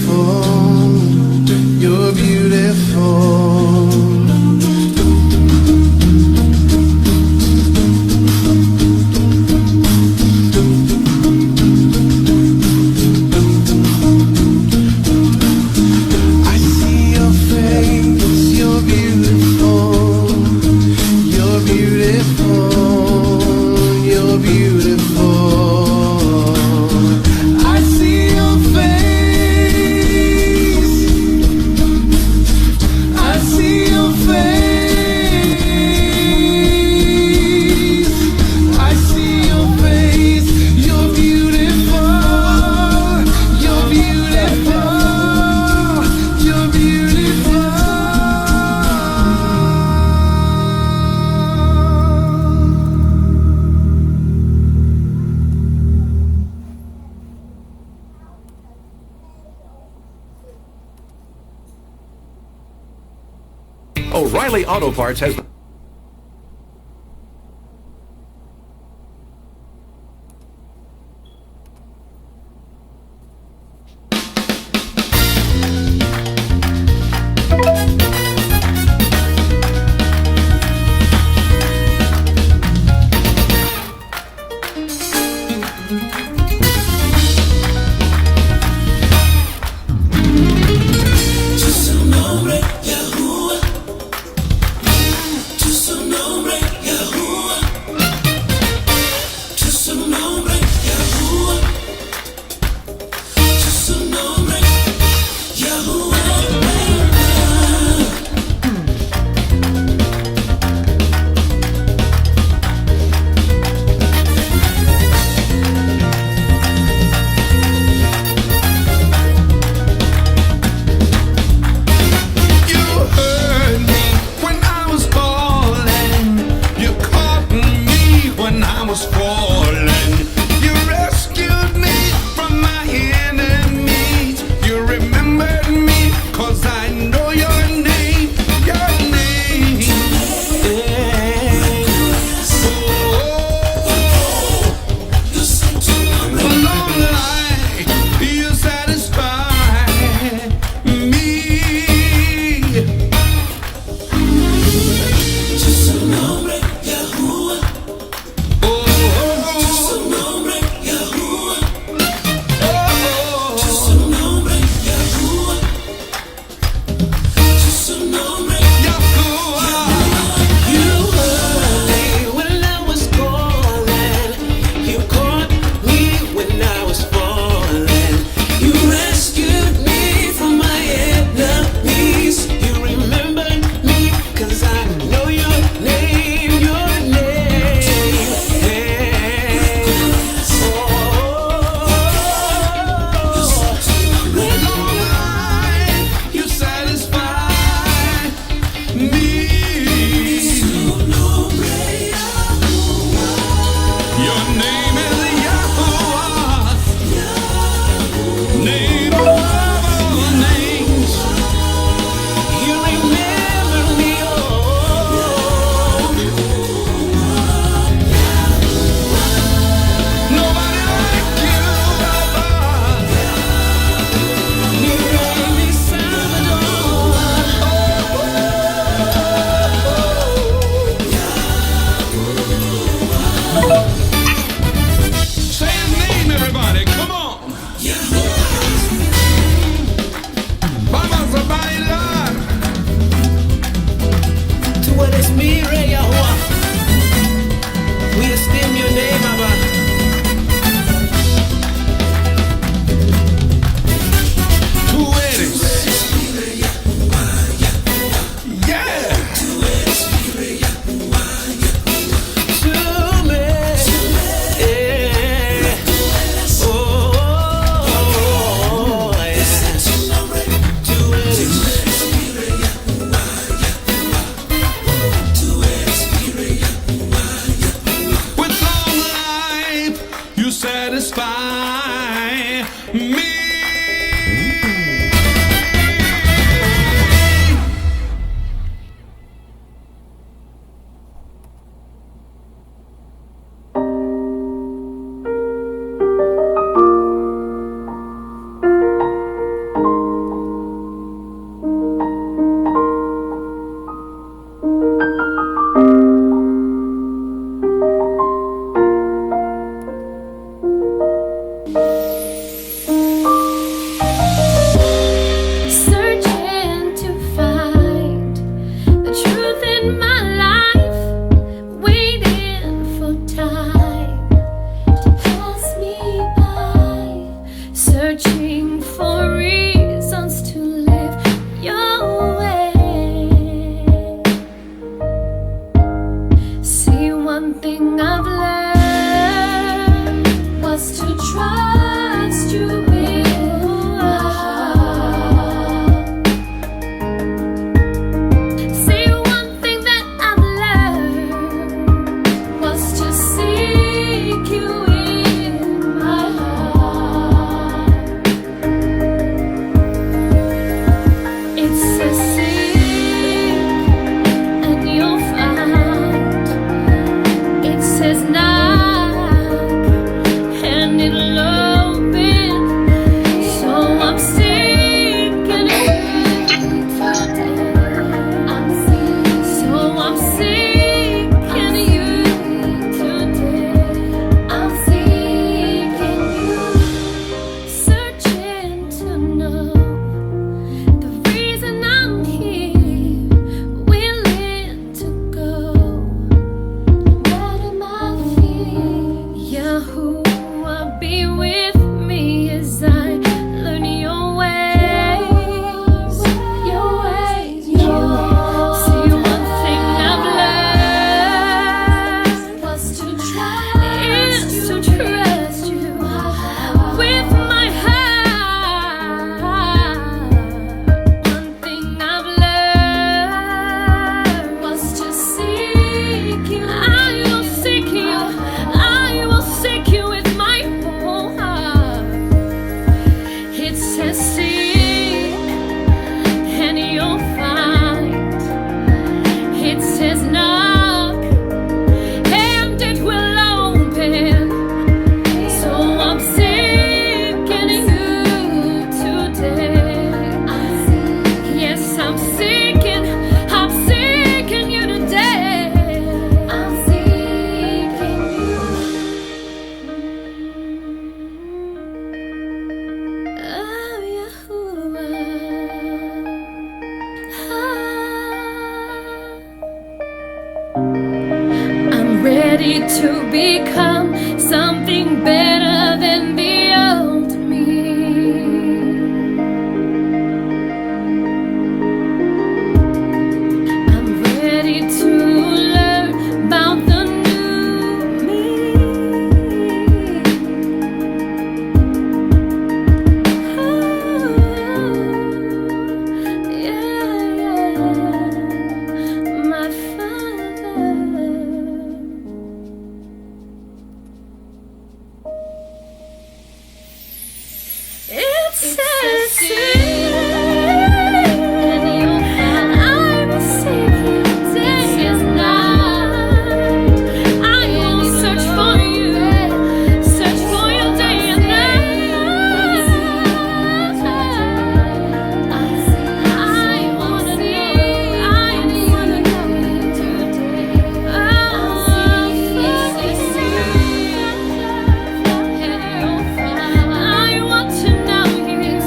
You're beautiful. O'Reilly Auto Parts has... Yahuah, we esteem your name, Abba. Tú eres. Yeah. Tú eres mi rey, Yahuah. Satisfy me. says seek and you'll find. It says knock and it will open. So I'm seeking you today. Yes, I'm seeking you today. I'm seeking you. Oh, Yahuah. I'm ready to become something better than the old me. I'm ready to learn about the new me. Oh, yeah, my Father. It says seek and you'll find. I will seek you day and night. I will search for you day and night. I wanna know you today. I want to know you.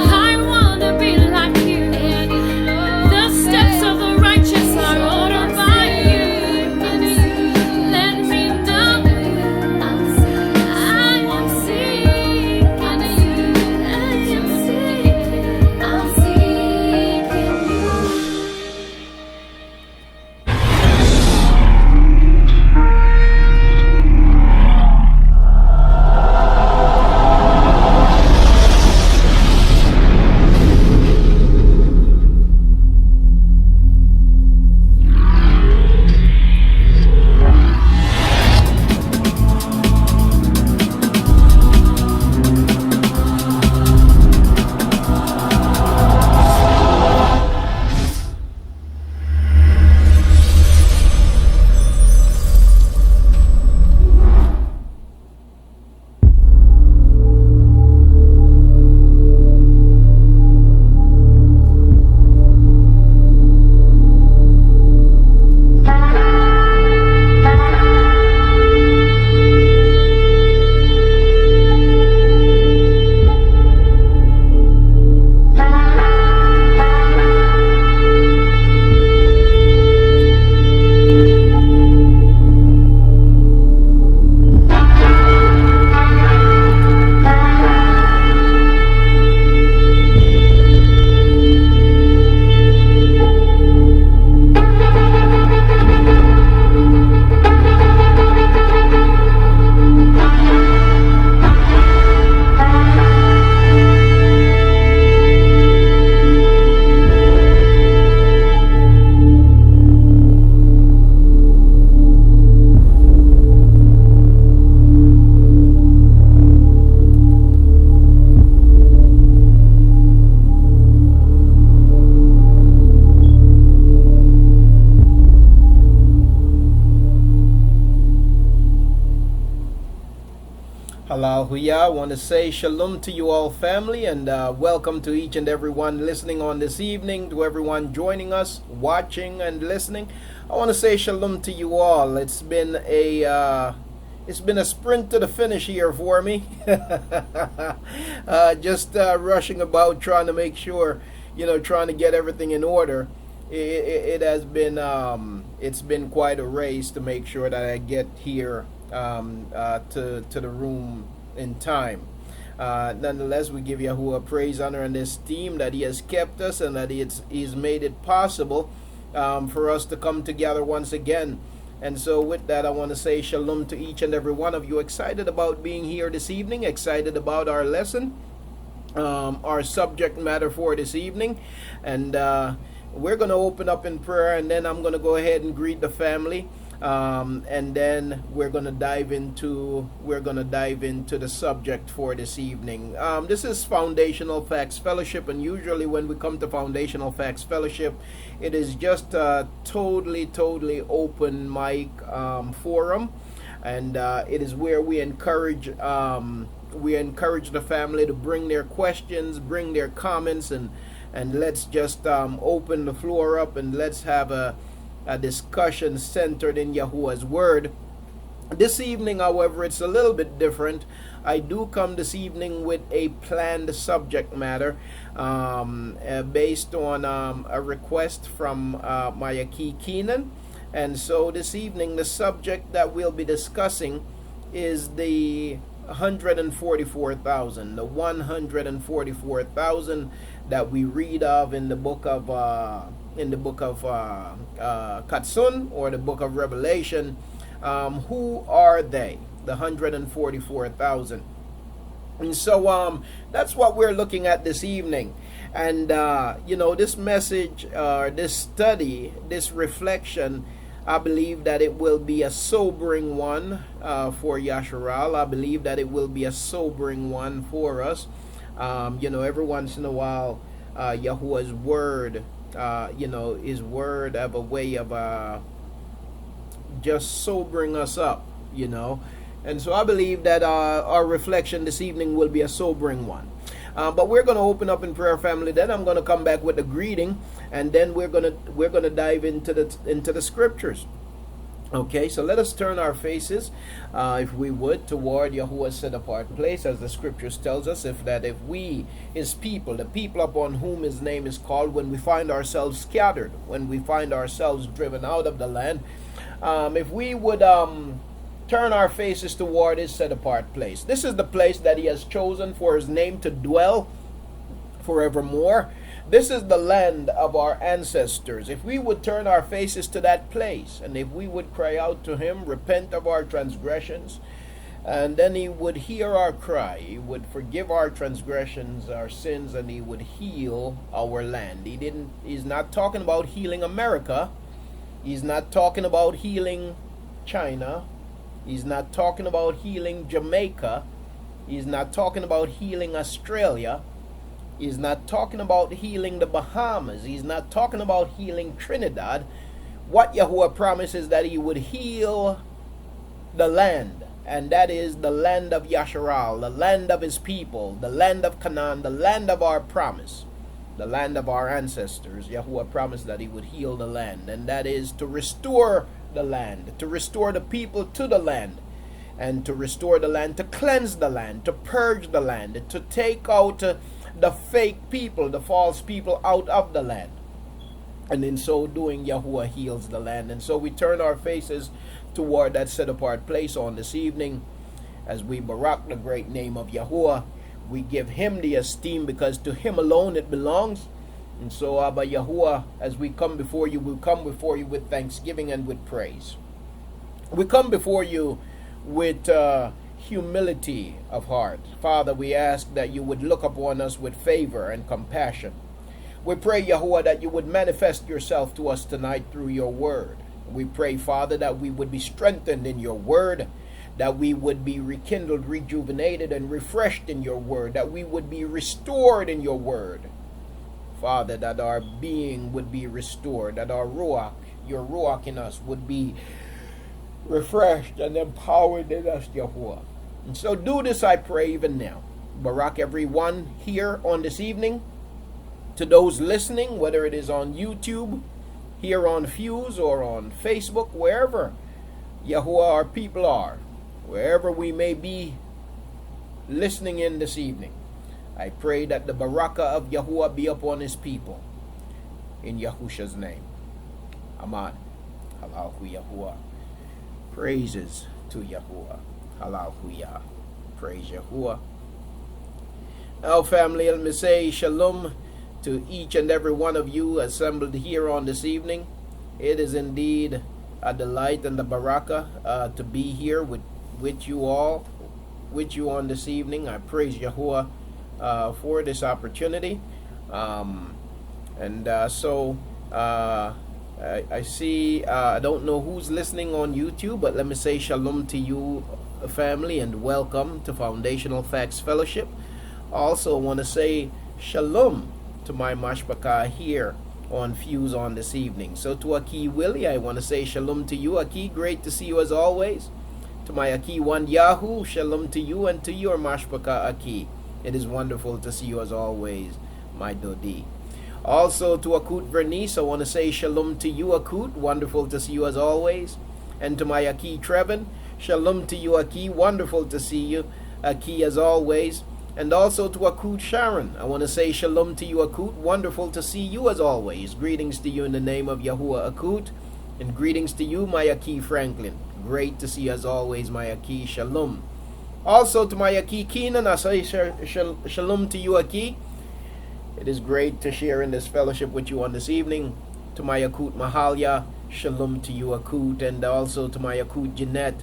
I want to be like you. The steps of the righteous are ordered by you. Let me know you. I'm seeking you. I'm seeking you. Yahuah. I want to say shalom to you all, family, and welcome to each and everyone listening on this evening, to everyone joining us, watching and listening. I want to say shalom to you all. It's been a sprint to the finish here for me. Just rushing about, trying to make sure, trying to get everything in order. It has been it's been quite a race to make sure that I get here to the room in time. Nonetheless, we give Yahuah praise, honor, and esteem that He has kept us and that He's made it possible for us to come together once again. And so with that, I want to say shalom to each and every one of you. Excited about being here this evening, excited about our lesson, our subject matter for this evening. And we're going to open up in prayer, and then I'm going to go ahead and greet the family. And then we're gonna dive into the subject for this evening. This is Foundational Facts Fellowship, and usually when we come to Foundational Facts Fellowship, it is just a totally open mic forum, and it is where we encourage the family to bring their questions, bring their comments, and let's just open the floor up, and let's have a discussion centered in Yahuwah's word. This evening, however, it's a little bit different. I do come this evening with a planned subject matter based on a request from Mayaki Keenan. And so this evening, the subject that we'll be discussing is the 144,000, the 144,000 that we read of in the book of Katsun, or the book of Revelation. Who are they? The 144,000. And so that's what we're looking at this evening. And this message, this study, this reflection, I believe that it will be a sobering one for Yasharal. I believe that it will be a sobering one for us. Every once in a while, Yahuwah's word, his word have a way of just sobering us up, And so I believe that our reflection this evening will be a sobering one. But we're going to open up in prayer, family. Then I'm going to come back with a greeting, and then we're going to dive into the scriptures. Okay, so let us turn our faces, if we would, toward Yahuwah's set apart place, as the scriptures tells us, if we, his people, the people upon whom his name is called, when we find ourselves scattered, when we find ourselves driven out of the land, if we would turn our faces toward his set apart place. This is the place that he has chosen for his name to dwell forevermore. This is the land of our ancestors. If we would turn our faces to that place, and if we would cry out to him, repent of our transgressions, and then he would hear our cry, he would forgive our transgressions, our sins, and he would heal our land. He's not talking about healing America. He's not talking about healing China. He's not talking about healing Jamaica. He's not talking about healing Australia. He's not talking about healing the Bahamas. He's not talking about healing Trinidad. What Yahuwah promises that he would heal the land, and that is the land of Yasharal, the land of his people, the land of Canaan, the land of our promise, the land of our ancestors. Yahuwah promised that he would heal the land, and that is to restore the land, to restore the people to the land, and to restore the land, to cleanse the land, to purge the land, to take out the fake people, the false people out of the land. And in so doing, Yahuwah heals the land. And so we turn our faces toward that set apart place on this evening as we barak the great name of Yahuwah. We give him the esteem because to him alone it belongs. And so, Abba Yahuwah, as we come before you, we come before you with thanksgiving and with praise. We come before you with humility of heart. Father, we ask that you would look upon us with favor and compassion. We pray, Yahuwah, that you would manifest yourself to us tonight through your word. We pray, Father, that we would be strengthened in your word, that we would be rekindled, rejuvenated, and refreshed in your word, that we would be restored in your word. Father, that our being would be restored, that our Ruach, your Ruach in us, would be refreshed and empowered in us, Yahuwah. And so do this, I pray, even now. Barak everyone here on this evening. To those listening, whether it is on YouTube, here on Fuse, or on Facebook, wherever Yahuwah our people are, wherever we may be listening in this evening, I pray that the baraka of Yahuwah be upon his people. In Yahusha's name. Amen. Halahu Yahuwah. Praises to Yahuwah. Halahu. Praise Yahuwah. Now, family, let me say shalom to each and every one of you assembled here on this evening. It is indeed a delight and the baraka to be here with you all, with you on this evening. I praise Yahuwah for this opportunity. So I see, I don't know who's listening on YouTube, but let me say shalom to you, family, and welcome to Foundational Facts Fellowship. Also, want to say shalom to my mashpaka here on Fuse on this evening. So to Aki Willie, I want to say shalom to you. Aki, great to see you as always. To my Aki One Yahoo, shalom to you, and to your mashpaka Aki. It is wonderful to see you as always, my Dodi. Also to Akut Vernice, I want to say shalom to you, Akut. Wonderful to see you as always. And to my Aki Trevin, shalom to you, Aki. Wonderful to see you, Aki, as always. And also to Akut Sharon, I want to say shalom to you, Akut. Wonderful to see you as always. Greetings to you in the name of Yahuah, Akut. And greetings to you, my Aki Franklin. Great to see you as always, my Aki. Shalom. Also to my Aki Keenan, I say shalom to you, Aki. It is great to share in this fellowship with you on this evening. To my Akut Mahalia, shalom to you, Akut, and also to my Akut Jeanette.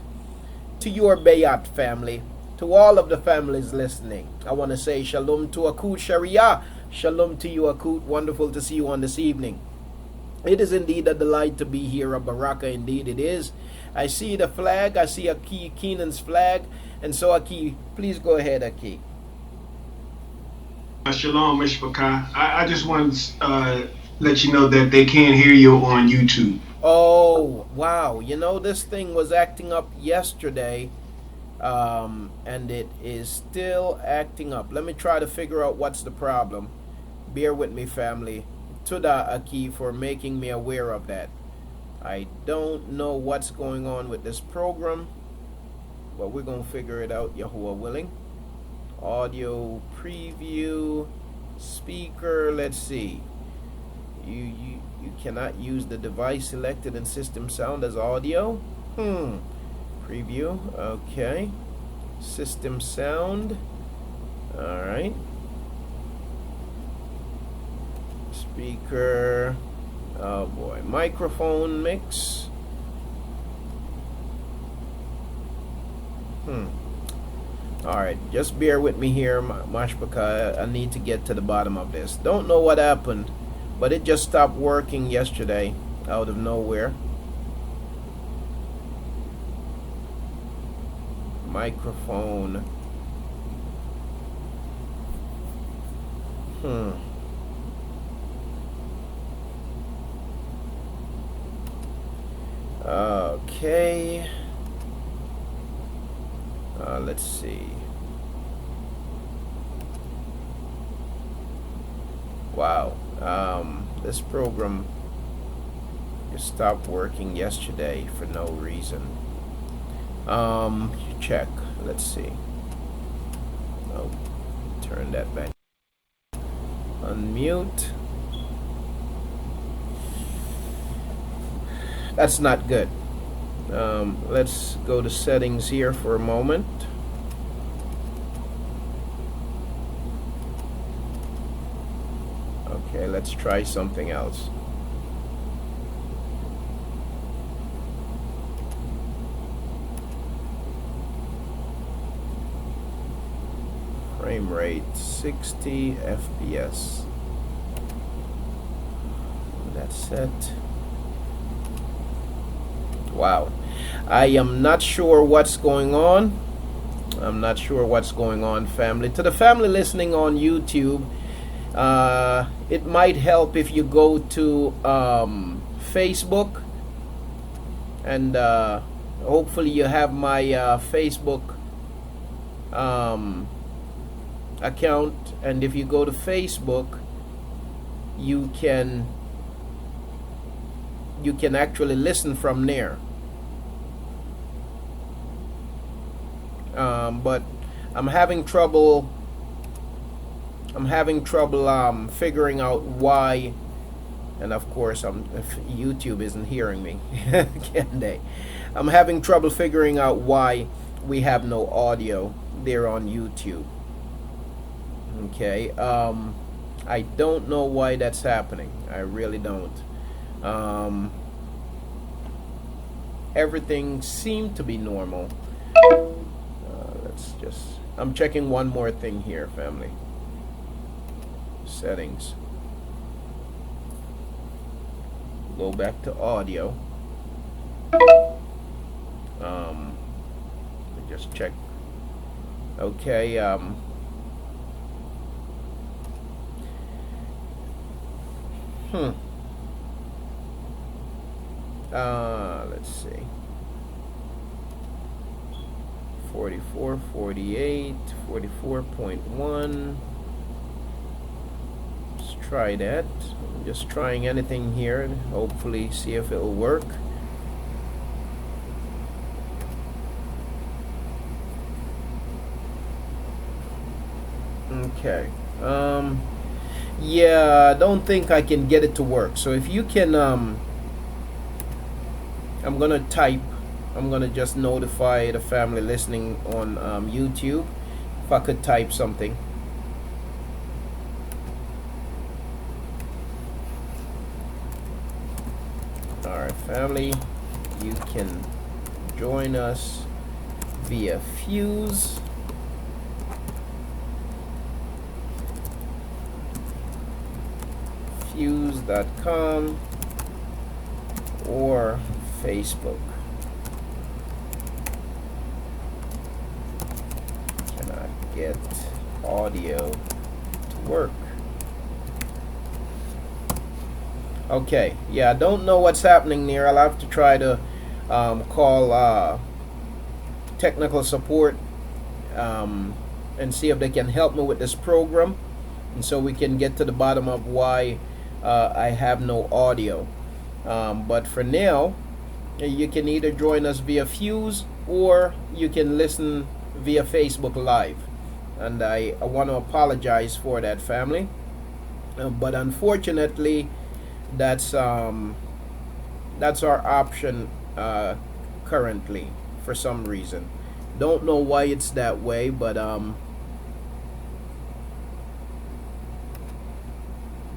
To your Bayat family, to all of the families listening, I want to say shalom to Akut Sharia. Shalom to you, Akut. Wonderful to see you on this evening. It is indeed a delight to be here, a baraka indeed it is. I see the flag, I see Aki Keenan's flag, and so Aki, please go ahead, Aki. Shalom, Mishpachah. I just want to let you know that they can't hear you on YouTube. Oh, wow. You know, this thing was acting up yesterday, and it is still acting up. Let me try to figure out what's the problem. Bear with me, family. Tuda, Aki, for making me aware of that. I don't know what's going on with this program, but we're going to figure it out, Yahuah willing. Audio preview, speaker, let's see. You cannot use the device selected in system sound as audio. Preview, okay. System sound, alright. Speaker, oh boy. Microphone mix. Alright, just bear with me here, Mashpaka. I need to get to the bottom of this. Don't know what happened, but it just stopped working yesterday out of nowhere. Microphone. Okay. Let's see. Wow. This program just stopped working yesterday for no reason. Check. Let's see. Oh, turn that back. Unmute. That's not good. Let's go to settings here for a moment. Okay, let's try something else. Frame rate 60 FPS. That's set. Wow. I am not sure what's going on. I'm not sure what's going on, family. To the family listening on YouTube, it might help if you go to Facebook, and hopefully you have my Facebook account, and if you go to Facebook, you can actually listen from there. But I'm having trouble figuring out why, and of course if YouTube isn't hearing me, can they? I'm having trouble figuring out why we have no audio there on YouTube. Okay, I don't know why that's happening. I really don't. Everything seemed to be normal. I'm checking one more thing here, family. Settings. Go back to audio. Just check. Okay. Let's see. 44, 48, 44.1. Let's try that. I'm just trying anything here and hopefully see if it'll work. Okay. Yeah, I don't think I can get it to work. So if you can, I'm gonna type. I'm gonna just notify the family listening on YouTube. If I could type something. All right, family, you can join us via Fuse. Fuse.com or Facebook. Cannot get audio to work. Okay, yeah, I don't know what's happening there. I'll have to try to call technical support and see if they can help me with this program, and so we can get to the bottom of why I have no audio. But for now, you can either join us via Fuse or you can listen via Facebook Live. And I want to apologize for that, family. But unfortunately, that's our option currently for some reason. Don't know why it's that way, but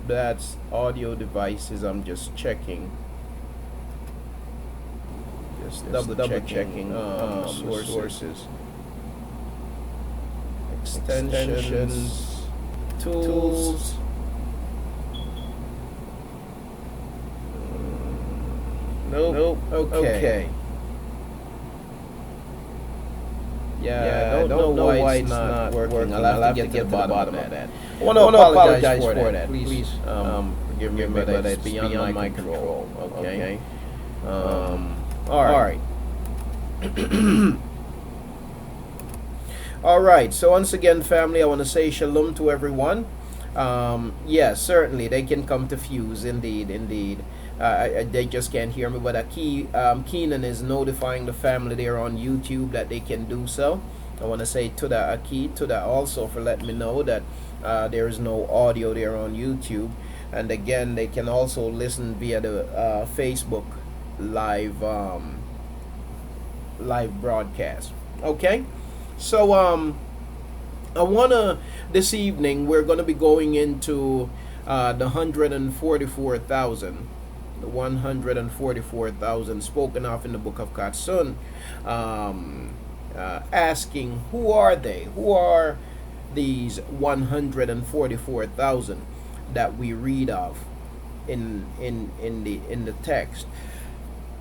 that's audio devices. I'm just checking, just double checking sources, extensions, tools. Nope. Okay. Yeah, I don't know why it's not working. I'll have to get to the bottom of that. I want to apologize for that. Please forgive me, but it's beyond my control. Okay. All right. All right. So once again, family, I want to say shalom to everyone. Yes, certainly they can come to Fuse. Indeed. They just can't hear me, but Keenan is notifying the family there on YouTube that they can do so. I want to say to that also for letting me know that there is no audio there on YouTube, and again they can also listen via the Facebook live broadcast. Okay, so I wanna this evening we're gonna be going into the 144,000. The 144,000 spoken of in the book of Katsun, asking who are they? Who are these 144,000 that we read of in the text?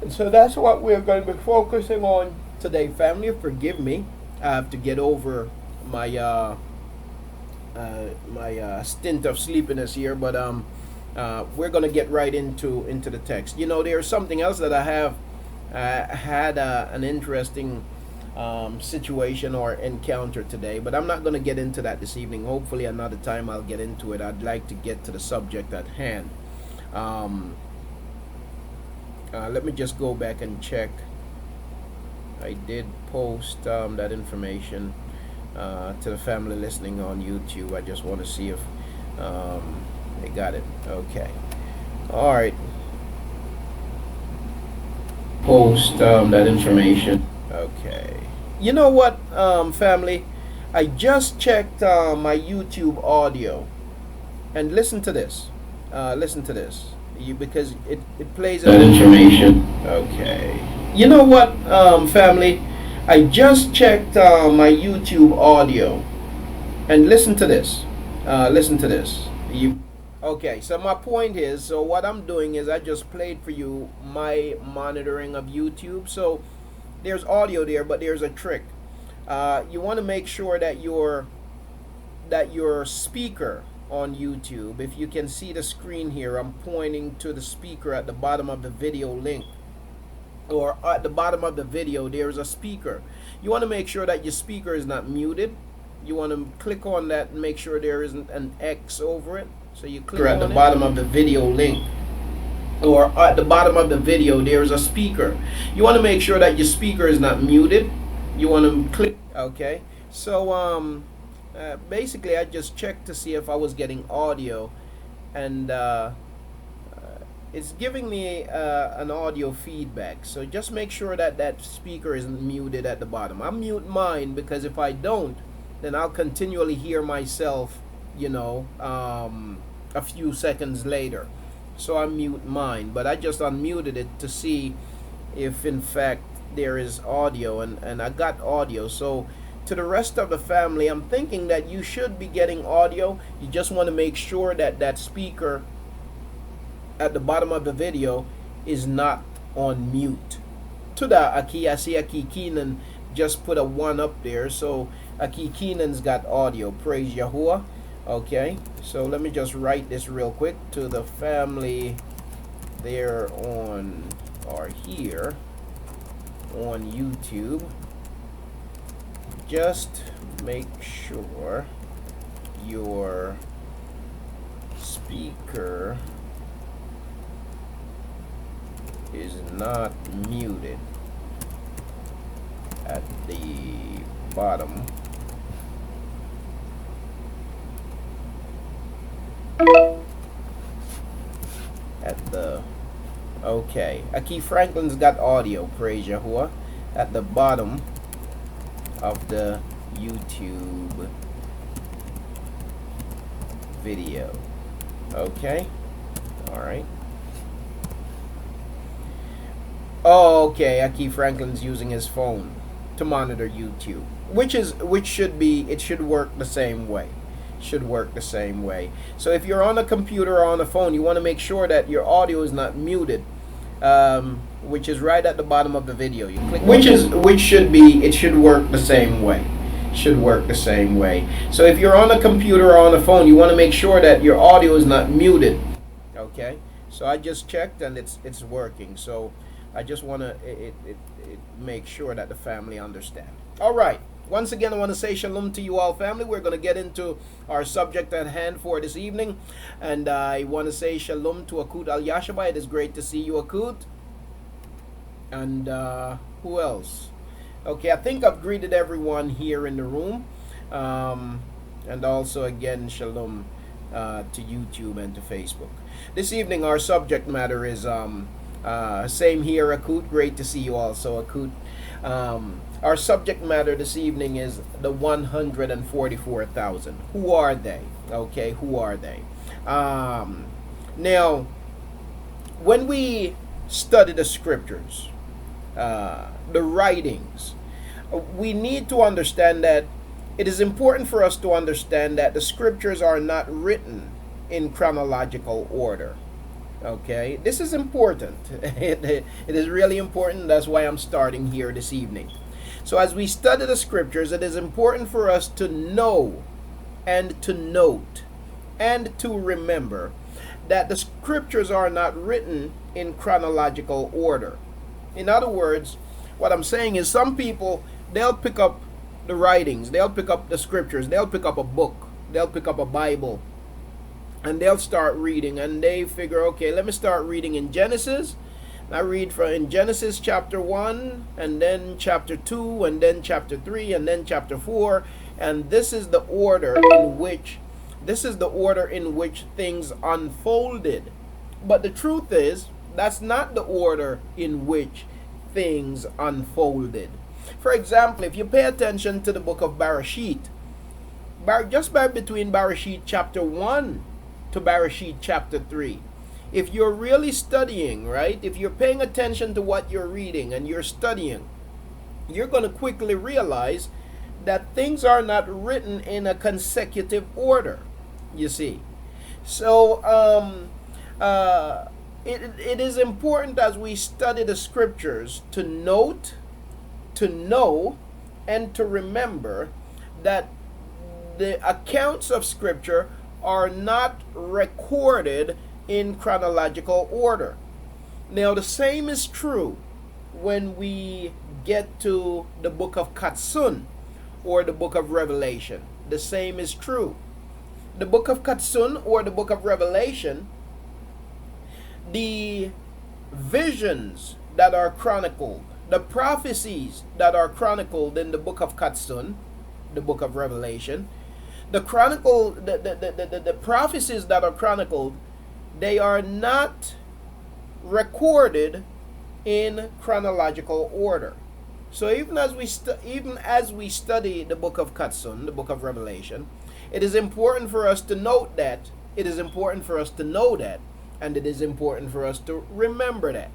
And so that's what we're going to be focusing on today, family. Forgive me, I have to get over my my stint of sleepiness here, but we're going to get right into the text. You know, there's something else that I have had an interesting situation or encounter today, but I'm not going to get into that this evening. Hopefully another time I'll get into it. I'd like to get to the subject at hand. Let me just go back and check. I did post that information to the family listening on YouTube. I just want to see if they got it. Okay. All right. Post that information. Okay. You know what, family? I just checked my YouTube audio, and listen to this. Listen to this. Because it plays that information. Okay. You know what, family? I just checked my YouTube audio, and listen to this. Listen to this. Okay, so my point is, so what I'm doing is I just played for you my monitoring of YouTube. So there's audio there, but there's a trick. You want to make sure that your speaker on YouTube, if you can see the screen here, I'm pointing to the speaker at the bottom of the video link, or at the bottom of the video there's a speaker. You want to make sure that your speaker is not muted. You want to click on that and make sure there isn't an X over it. So you click at the bottom of the video link, or at the bottom of the video there's a speaker. You want to make sure that your speaker is not muted. You want to click. Okay, so basically I just checked to see if I was getting audio, and it's giving me an audio feedback. So just make sure that that speaker isn't muted at the bottom. I'll mute mine, because if I don't, then I'll continually hear myself, you know, a few seconds later. So I mute mine, but I just unmuted it to see if in fact there is audio, and I got audio. So to the rest of the family, I'm thinking that you should be getting audio. You just want to make sure that that speaker at the bottom of the video is not on mute. To the Aki, I see Aki Keenan just put a 1 up there. So Aki Keenan's got audio. Praise Yahuah. Okay, so let me just write this real quick to the family there on, or here on YouTube. Just make sure your speaker is not muted at the bottom okay. Aki Franklin's got audio, praise Yahuah, at the bottom of the YouTube video. Okay, all right. Oh, okay. Aki Franklin's using his phone to monitor YouTube, which should work the same way. Should work the same way. So if you're on a computer or on a phone, you want to make sure that your audio is not muted, which is right at the bottom of the video. You click, it should work the same way. Should work the same way. So if you're on a computer or on a phone, you want to make sure that your audio is not muted. Okay. So I just checked and it's working. So I just want to make sure that the family understand. All right. Once again, I want to say shalom to you all, family. We're going to get into our subject at hand for this evening. And I want to say shalom to Akut Al-Yashaba. It is great to see you, Akut. And who else? Okay, I think I've greeted everyone here in the room. And also, again, shalom to YouTube and to Facebook. This evening, our subject matter is same here, Akut. Great to see you also, Akut. Our subject matter this evening is the 144,000. Who are they? Okay, who are they? Now, when we study the scriptures, the writings, we need to understand that it is important for us to understand that the scriptures are not written in chronological order. Okay, this is important. It is really important. That's why I'm starting here this evening. So as we study the scriptures, it is important for us to know and to note and to remember that the scriptures are not written in chronological order. In other words, what I'm saying is some people, they'll pick up the writings, they'll pick up the scriptures, they'll pick up a book, they'll pick up a Bible, and they'll start reading, and they figure, okay, let me start reading in Genesis. I read in Genesis chapter 1, and then chapter 2, and then chapter 3, and then chapter 4, and this is the order in which things unfolded. But the truth is, that's not the order in which things unfolded. For example, if you pay attention to the book of Bereshit, between Bereshit chapter 1 to Bereshit chapter 3, if you're really studying, right, if you're paying attention to what you're reading and you're studying, you're going to quickly realize that things are not written in a consecutive order, you see. So it is important as we study the scriptures to note, to know, and to remember that the accounts of scripture are not recorded in chronological order. Now, the same is true when we get to the book of Katsun or the book of Revelation. The same is true. The book of Katsun or the book of Revelation, the visions that are chronicled, the prophecies that are chronicled in the book of Katsun, the book of Revelation, the prophecies that are chronicled, they are not recorded in chronological order. So even as we study the book of Katsun, the book of Revelation, it is important for us to note that. It is important for us to know that, and it is important for us to remember that.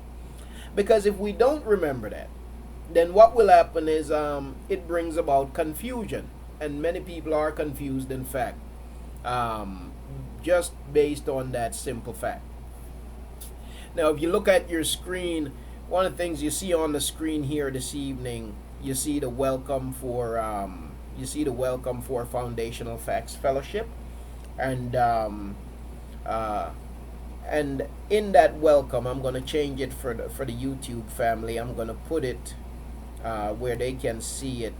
Because if we don't remember that, then what will happen is it brings about confusion, and many people are confused. In fact, just based on that simple fact. Now, if you look at your screen, one of the things you see on the screen here this evening, you see the welcome for Foundational Facts Fellowship, and in that welcome, I'm going to change it for the YouTube family. I'm going to put it where they can see it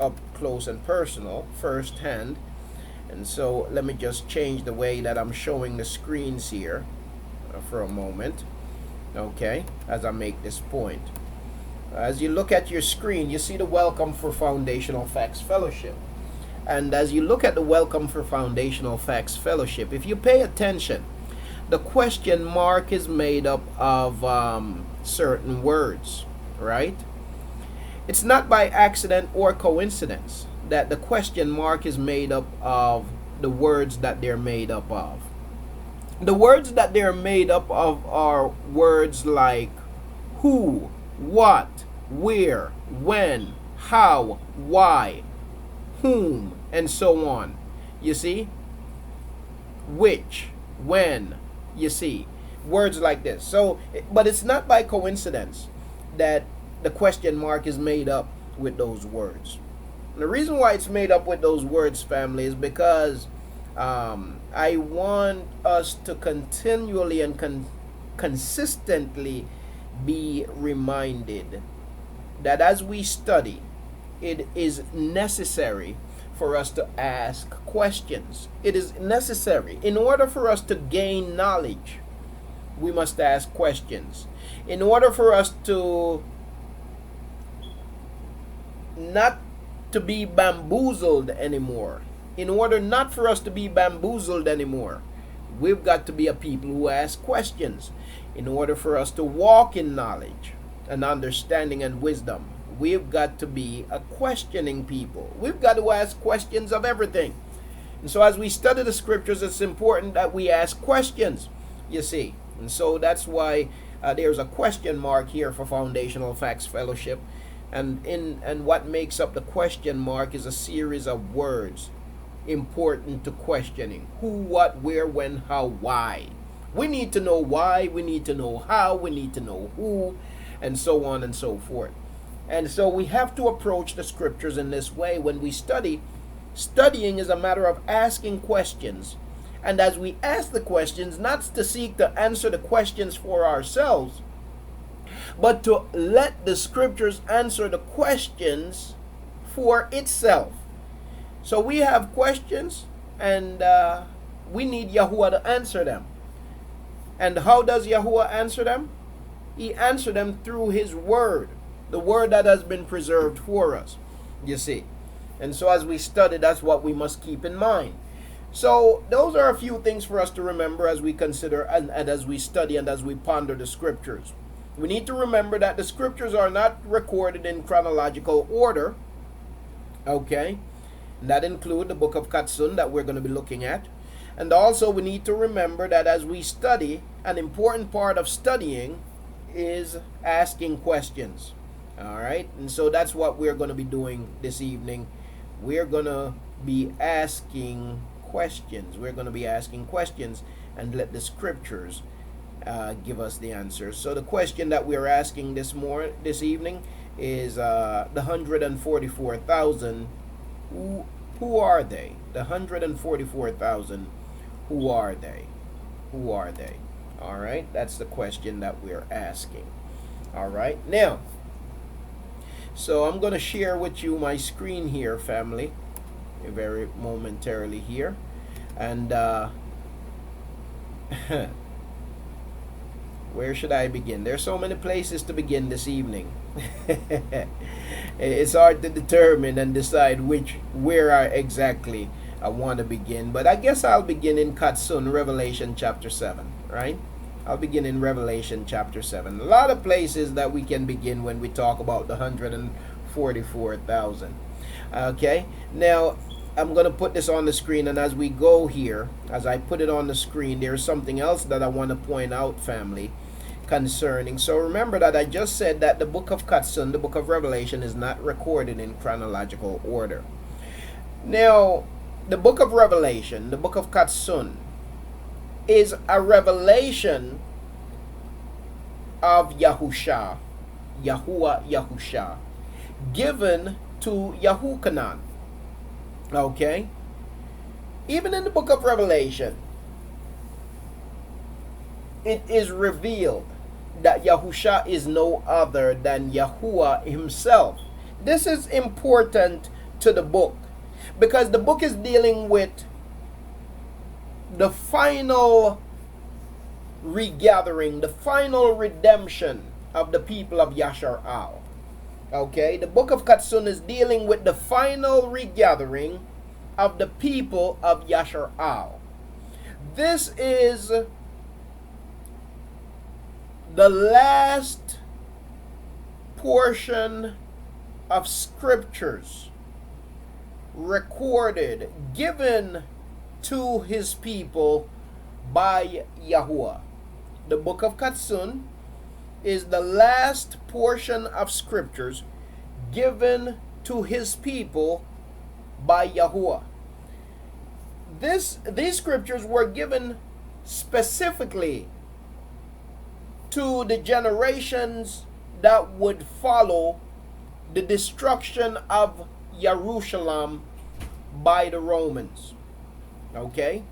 up close and personal, firsthand. And so let me just change the way that I'm showing the screens here for a moment, okay, as I make this point. As you look at your screen, you see the welcome for Foundational Facts Fellowship. And as you look at the welcome for Foundational Facts Fellowship, if you pay attention, the question mark is made up of certain words, right? It's not by accident or coincidence that the question mark is made up of the words that they're made up of. The words that they're made up of are words like who, what, where, when, how, why, whom, and so on. You see? Which, when, you see? Words like this. So, but it's not by coincidence that the question mark is made up with those words. And the reason why it's made up with those words, family, is because I want us to continually and consistently be reminded that as we study, it is necessary for us to ask questions. It is necessary. In order for us to gain knowledge, we must ask questions. In order for us to not to be bamboozled anymore, in order not for us to be bamboozled anymore, we've got to be a people who ask questions. In order for us to walk in knowledge and understanding and wisdom, we've got to be a questioning people. We've got to ask questions of everything. And so as we study the scriptures, it's important that we ask questions, you see. And so that's why there's a question mark here for Foundational Facts Fellowship. And what makes up the question mark is a series of words important to questioning. Who, what, where, when, how, why. We need to know why, we need to know how, we need to know who, and so on and so forth. And so we have to approach the scriptures in this way when we study. Studying is a matter of asking questions. And as we ask the questions, not to seek to answer the questions for ourselves, but to let the scriptures answer the questions for itself. So we have questions, and we need Yahuah to answer them. And how does Yahuah answer them? He answers them through his word, the word that has been preserved for us, you see. And so as we study, that's what we must keep in mind. So those are a few things for us to remember as we consider and as we study and as we ponder the scriptures. We need to remember that the scriptures are not recorded in chronological order, okay? And that includes the book of Katsun that we're going to be looking at. And also we need to remember that as we study, an important part of studying is asking questions. All right? And so that's what we're going to be doing this evening. We're going to be asking questions. We're going to be asking questions and let the scriptures give us the answers. So the question that we're asking this evening is the 144,000. Who are they? The 144,000. Who are they? Who are they? All right, that's the question that we're asking. All right, now, so I'm going to share with you my screen here, family, very momentarily here, and where should I begin? There's so many places to begin this evening. It's hard to determine and decide where exactly I want to begin, but I guess I'll begin in Katsun, Revelation chapter 7, right? I'll begin in Revelation chapter 7. A lot of places that we can begin when we talk about the 144,000. Okay, now I'm going to put this on the screen, and as we go here, as I put it on the screen, there's something else that I want to point out, family, concerning. So remember that I just said that the book of Katsun, the book of Revelation, is not recorded in chronological order. Now, the book of Revelation, the book of Katsun, is a revelation of Yahusha, Yahuah, Yahusha, given to Yahukanan. Okay? Even in the book of Revelation, it is revealed that Yahusha is no other than Yahuah himself. This is important to the book because the book is dealing with the final regathering, the final redemption of the people of Yashar-al. Okay, the book of Katsun is dealing with the final regathering of the people of Yashar-al. This is the last portion of scriptures recorded, given to his people by Yahuah. The book of Katsun is the last portion of scriptures given to his people by Yahuah. These scriptures were given specifically to the generations that would follow the destruction of Jerusalem by the Romans. Okay?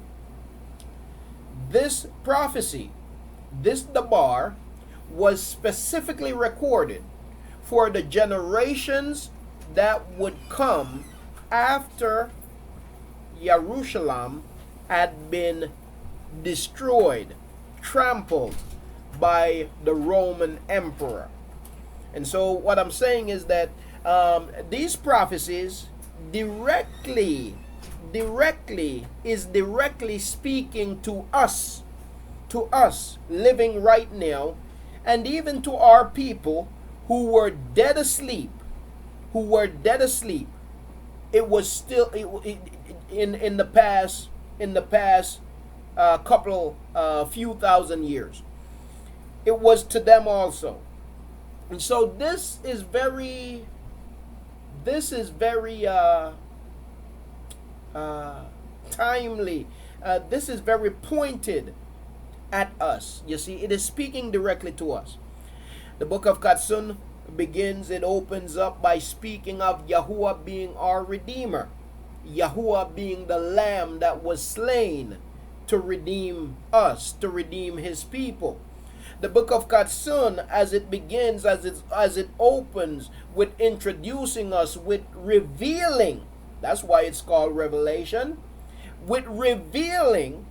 This prophecy, this Dabar, was specifically recorded for the generations that would come after Jerusalem had been destroyed, trampled by the Roman emperor. And so what I'm saying is that these prophecies directly speaking to us living right now, and even to our people who were dead asleep. It was still in the past few thousand years. It was to them also. And so this is very timely. This is very pointed at us. You see, it is speaking directly to us. The book of Katsun it opens up by speaking of Yahuah being our Redeemer. Yahuah being the Lamb that was slain to redeem us, to redeem his people. The book of Katsun, as it begins, as it opens with introducing us, with revealing, that's why it's called Revelation, with revealing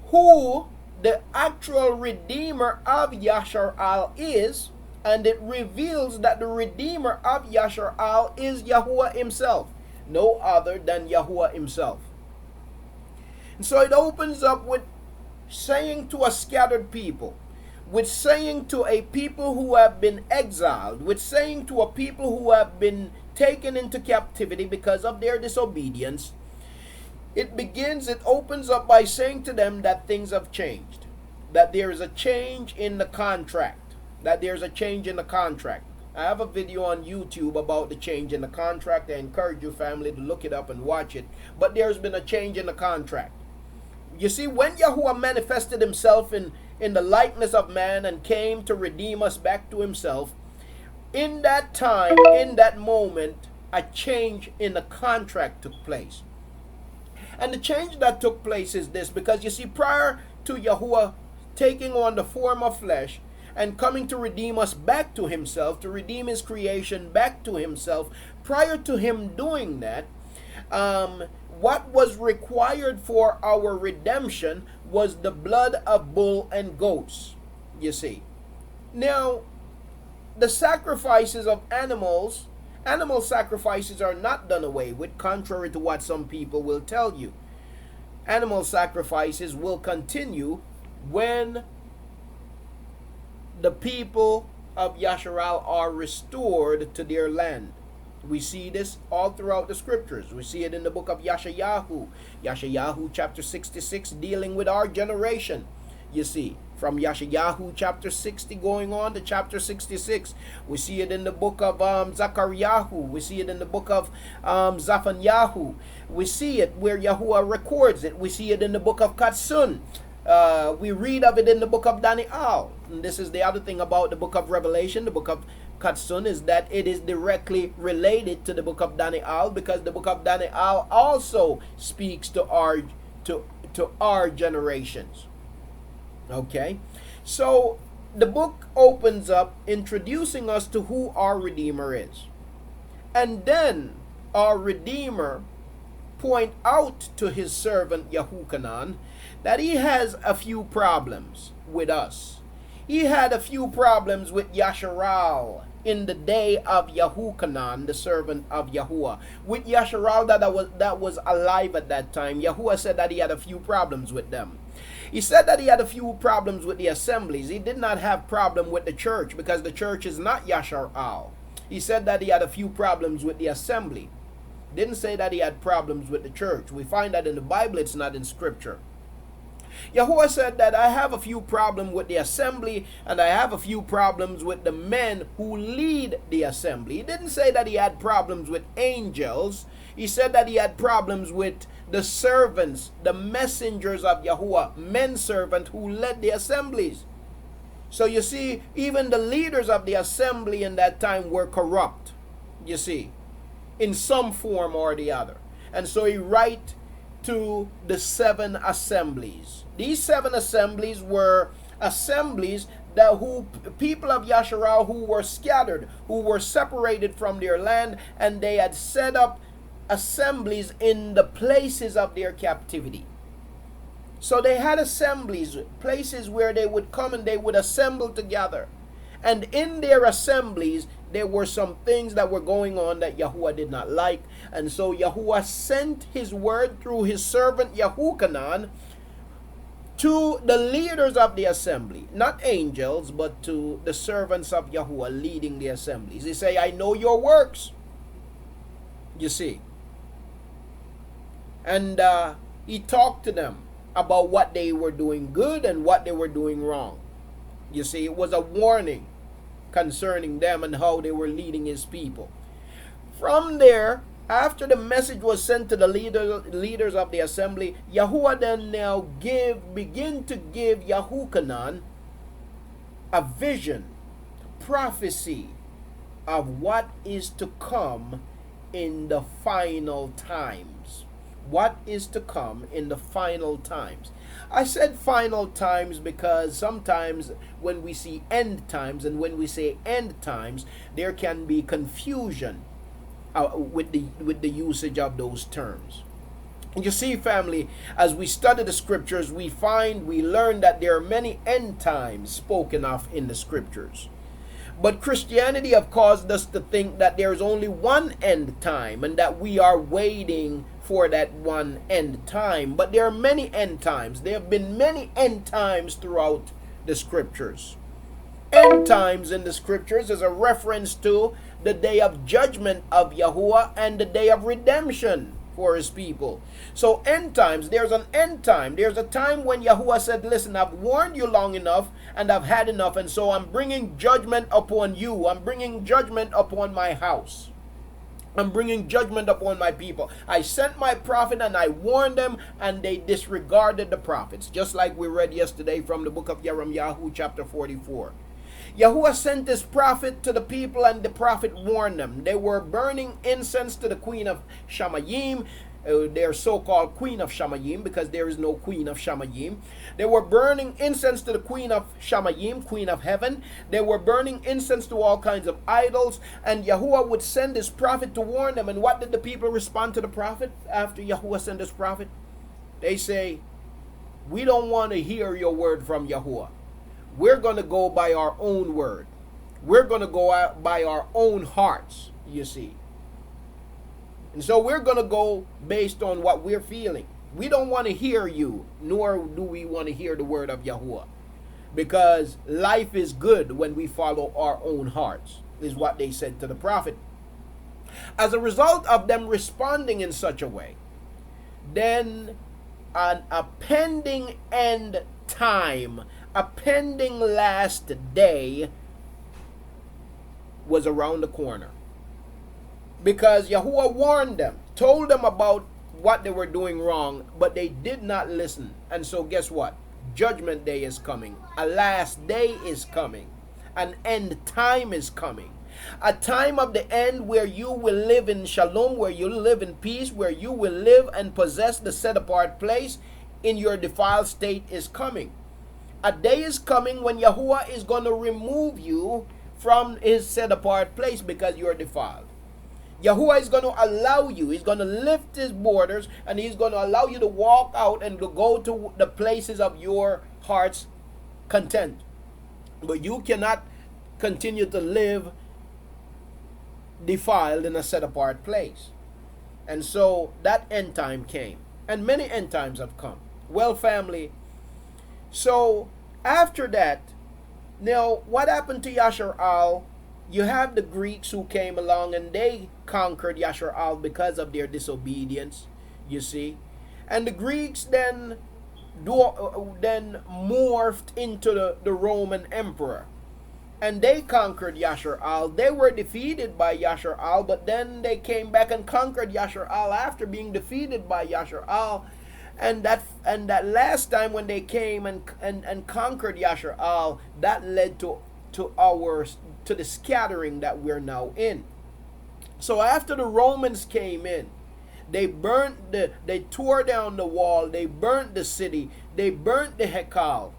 who the actual Redeemer of Yashar-al is, and it reveals that the Redeemer of Yashar-al is Yahuah himself, no other than Yahuah himself. And so it opens up with saying to a scattered people, with saying to a people who have been exiled, with saying to a people who have been taken into captivity because of their disobedience. It opens up by saying to them that things have changed, that there is a change in the contract, I have a video on YouTube about the change in the contract. I encourage you, family, to look it up and watch it. But there's been a change in the contract. You see, when Yahuah manifested himself in the likeness of man and came to redeem us back to himself, in that time, in that moment, a change in the contract took place. And the change that took place is this, because you see, prior to Yahuah taking on the form of flesh and coming to redeem us back to himself, to redeem his creation back to himself, prior to him doing that, what was required for our redemption was the blood of bull and goats, you see. Now, the sacrifices of animal sacrifices are not done away with, contrary to what some people will tell you. Animal sacrifices will continue when the people of Yasharal are restored to their land. We see this all throughout the scriptures. We see it in the book of Yeshayahu. Yeshayahu chapter 66, dealing with our generation. You see, from Yeshayahu chapter 60 going on to chapter 66. We see it in the book of Zachariahu. We see it in the book of Zaphanyahu. We see it where Yahuah records it. We see it in the book of Katsun. We read of it in the book of Daniel. And this is the other thing about the book of Revelation, the book of Katsun, is that it is directly related to the book of Daniel, because the book of Daniel also speaks to our generations. Okay, so the book opens up introducing us to who our Redeemer is, and then our Redeemer point out to his servant Yahukanan that he has a few problems with us. He had a few problems with Yasharal in the day of Yahukanan, the servant of Yahuah. With Yasharal that was alive at that time, Yahuah said that he had a few problems with them. He said that he had a few problems with the assemblies. He did not have problem with the church, because the church is not Yasharal. He said that he had a few problems with the assembly. Didn't say that he had problems with the church. We find that in the Bible, it's not in scripture. Yahuah said that I have a few problems with the assembly, and I have a few problems with the men who lead the assembly. He didn't say that he had problems with angels. He said that he had problems with the servants, the messengers of Yahuah, men servant who led the assemblies. So you see, even the leaders of the assembly in that time were corrupt, you see, in some form or the other. And so he write to the 7 assemblies. These 7 assemblies were assemblies that people of Yasharal who were scattered, who were separated from their land, and they had set up assemblies in the places of their captivity. So they had assemblies, places where they would come and they would assemble together. And in their assemblies, there were some things that were going on that Yahuah did not like. And so Yahuah sent his word through his servant Yahukanan to the leaders of the assembly, not angels, but to the servants of Yahuah leading the assemblies. He say, I know your works. You see. And he talked to them about what they were doing good and what they were doing wrong. You see, it was a warning concerning them and how they were leading his people. From there, after the message was sent to the leaders of the assembly, Yahuah then now begin to give Yahukanan a vision, prophecy of what is to come in the final times. What is to come in the final times. I said final times because sometimes when we see end times and when we say end times, there can be confusion with the usage of those terms. And you see, family, as we study the scriptures, we learn that there are many end times spoken of in the scriptures. But Christianity have caused us to think that there is only one end time and that we are waiting for that one end time. But there are many end times. There have been many end times throughout the scriptures. End times in the scriptures is a reference to the day of judgment of Yahuah and the day of redemption for his people. So end times, there's an end time. There's a time when Yahuwah said, listen, I've warned you long enough and I've had enough, and so I'm bringing judgment upon you. I'm bringing judgment upon my house. I'm bringing judgment upon my people. I sent my prophet and I warned them, and they disregarded the prophets. Just like we read yesterday from the book of Jeremiah, chapter 44. Yahuwah sent his prophet to the people, and the prophet warned them. They were burning incense to the queen of Shamayim, their so-called queen of Shamayim, because there is no queen of Shamayim. They were burning incense to the queen of Shamayim, queen of heaven. They were burning incense to all kinds of idols, and Yahuwah would send his prophet to warn them. And what did the people respond to the prophet after Yahuwah sent his prophet? They say, we don't want to hear your word from Yahuwah. We're going to go by our own word. We're going to go out by our own hearts, you see. And so we're going to go based on what we're feeling. We don't want to hear you, nor do we want to hear the word of Yahuwah. Because life is good when we follow our own hearts, is what they said to the prophet. As a result of them responding in such a way, then a pending end time, a pending last day was around the corner. Because Yahuwah warned them, told them about what they were doing wrong, but they did not listen. And so guess what? Judgment day is coming. A last day is coming. An end time is coming. A time of the end where you will live in shalom, where you live in peace, where you will live and possess the set apart place in your defiled state is coming. A day is coming when Yahuwah is going to remove you from his set apart place because you are defiled. Yahuwah is going to allow you, he's going to lift his borders, and he's going to allow you to walk out and to go to the places of your heart's content. But you cannot continue to live defiled in a set apart place. And so that end time came, and many end times have come. Well, family, so after that, now what happened to Yasharal? You have the Greeks who came along and they conquered Yasharal because of their disobedience, you see. And the Greeks then morphed into the Roman emperor. And they conquered Yasharal. They were defeated by Yasharal, but then they came back and conquered Yasharal after being defeated by Yasharal. And that last time when they came and conquered Yasharal, that led to the scattering that we're now in. So after the Romans came in, they tore down the wall, they burnt the city, they burnt the Haykal,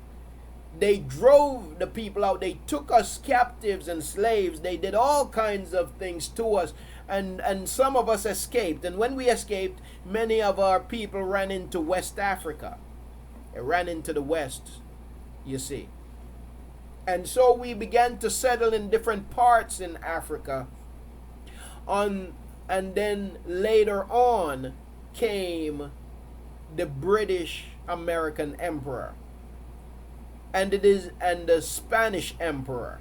they drove the people out, they took us captives and slaves, they did all kinds of things to us, and some of us escaped. And when we escaped, many of our people ran into West Africa. They ran into the West, you see. And so we began to settle in different parts in Africa. And then later on came the British American Emperor. And the Spanish Emperor.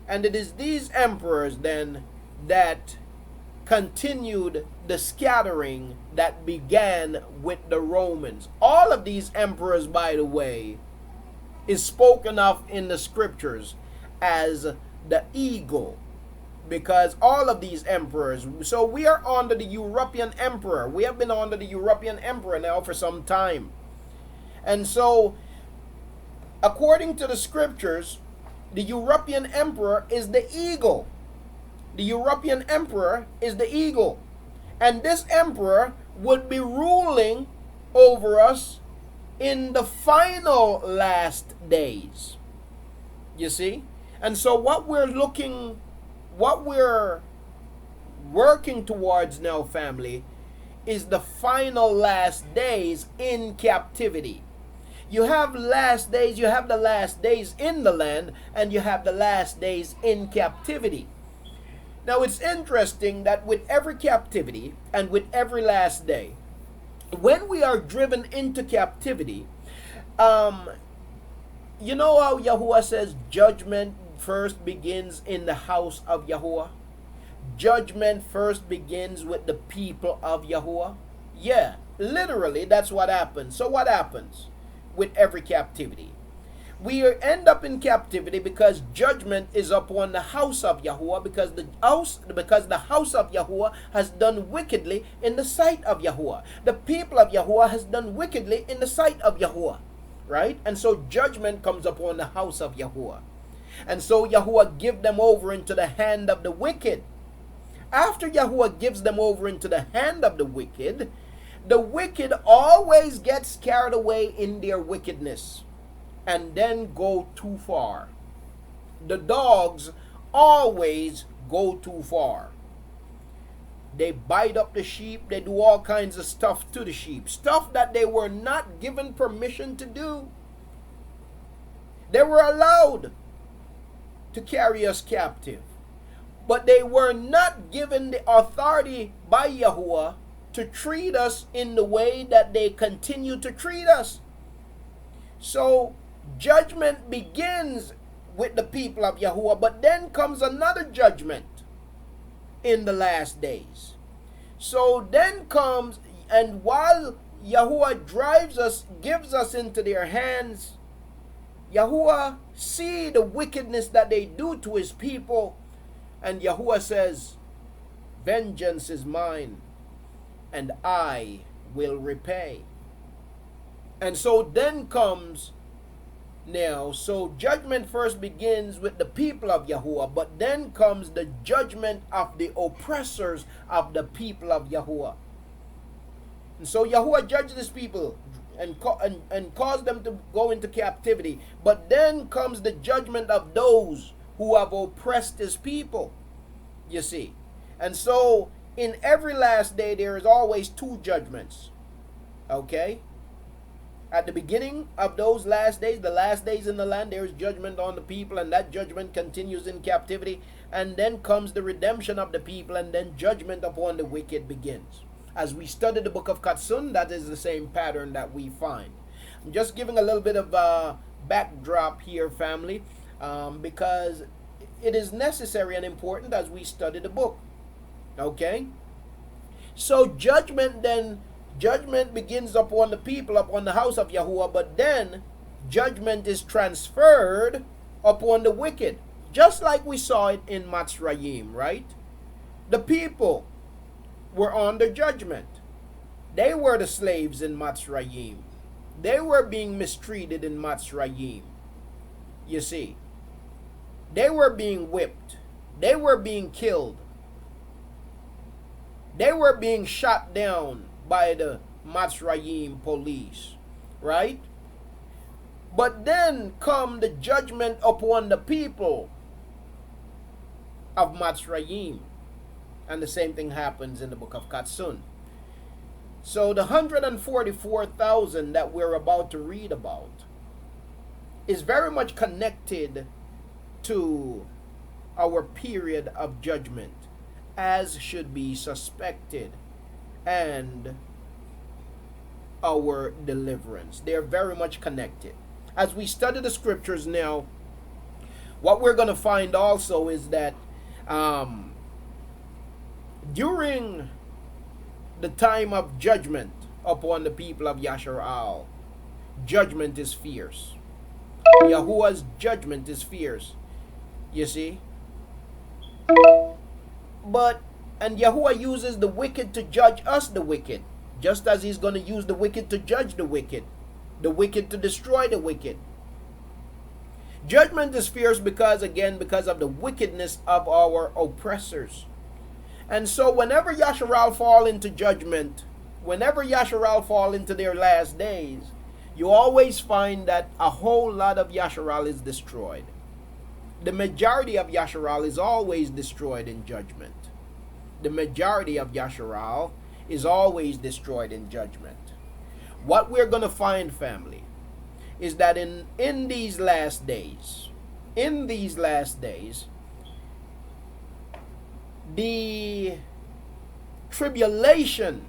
And it is these emperors then that continued the scattering that began with the Romans. All of these emperors, by the way, is spoken of in the scriptures as the eagle, because all of these emperors, so we are under the European emperor. We have been under the European emperor now for some time. And so according to the scriptures, the European emperor is the eagle. The European emperor is the eagle. And this emperor would be ruling over us in the final last days. You see? And so what we're working towards now, family, is the final last days in captivity. You have last days, you have the last days in the land, and you have the last days in captivity. Now it's interesting that with every captivity and with every last day, when we are driven into captivity, you know how Yahuwah says judgment first begins in the house of Yahuwah? judgment first begins with the people of Yahuah? Yeah, literally, that's what happens. So what happens with every captivity? We end up in captivity because judgment is upon the house of Yahuah, because the house of Yahuah has done wickedly in the sight of Yahuah. The people of Yahuah has done wickedly in the sight of Yahuah, right? And so judgment comes upon the house of Yahuah. And so Yahuah give them over into the hand of the wicked. After Yahuah gives them over into the hand of the wicked always gets carried away in their wickedness and then go too far. The dogs always go too far. They bite up the sheep. They do all kinds of stuff to the sheep. Stuff that they were not given permission to do. They were allowed to carry us captive, but they were not given the authority by Yahuah to treat us in the way that they continue to treat us. So judgment begins with the people of Yahuah, but then comes another judgment in the last days. So then comes, and while Yahuah gives us into their hands, Yahuah see the wickedness that they do to his people, and Yahuah says, vengeance is mine, and I will repay. And so then comes now, so judgment first begins with the people of Yahuah, but then comes the judgment of the oppressors of the people of Yahuah. And so Yahuah judges his people and cause them to go into captivity. But then comes the judgment of those who have oppressed his people, you see. And so in every last day there is always two judgments, okay? At the beginning of those last days, the last days in the land, there is judgment on the people, and that judgment continues in captivity. And then comes the redemption of the people, and then judgment upon the wicked begins. As we study the book of Katsun, that is the same pattern that we find. I'm just giving a little bit of a backdrop here, family, because it is necessary and important as we study the book. Okay? So judgment begins upon the people, upon the house of Yahuah, but then judgment is transferred upon the wicked, just like we saw it in Matzrayim, right? The people were under judgment. They were the slaves in Matzrayim. They were being mistreated in Matzrayim. You see, they were being whipped. They were being killed. They were being shot down by the Matzrayim police, right? But then come the judgment upon the people of Matzrayim. And the same thing happens in the book of Katsun. So the 144,000 that we're about to read about is very much connected to our period of judgment, as should be suspected, and our deliverance. They're very much connected. As we study the scriptures now, what we're going to find also is that during the time of judgment upon the people of Yasharal, judgment is fierce. Yahuwah's judgment is fierce. You see? And Yahuwah uses the wicked to judge us, the wicked, just as he's going to use the wicked to judge the wicked to destroy the wicked. Judgment is fierce because of the wickedness of our oppressors. And so whenever Yasharal fall into judgment, whenever Yasharal fall into their last days, you always find that a whole lot of Yasharal is destroyed. The majority of Yasharal is always destroyed in judgment. The majority of Yasharal is always destroyed in judgment. What we're going to find, family, is that in these last days, the tribulation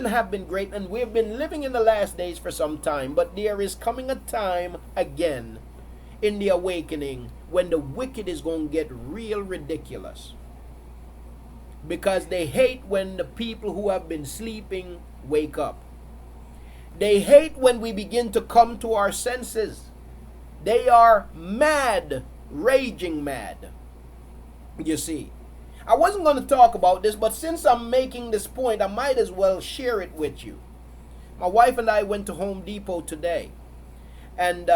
have been great, and we've been living in the last days for some time, but there is coming a time again in the awakening when the wicked is going to get real ridiculous. Because they hate when the people who have been sleeping wake up. They hate when we begin to come to our senses. They are mad, raging mad. You see, I wasn't going to talk about this, but since I'm making this point, I might as well share it with you. My wife and I went to Home Depot today, and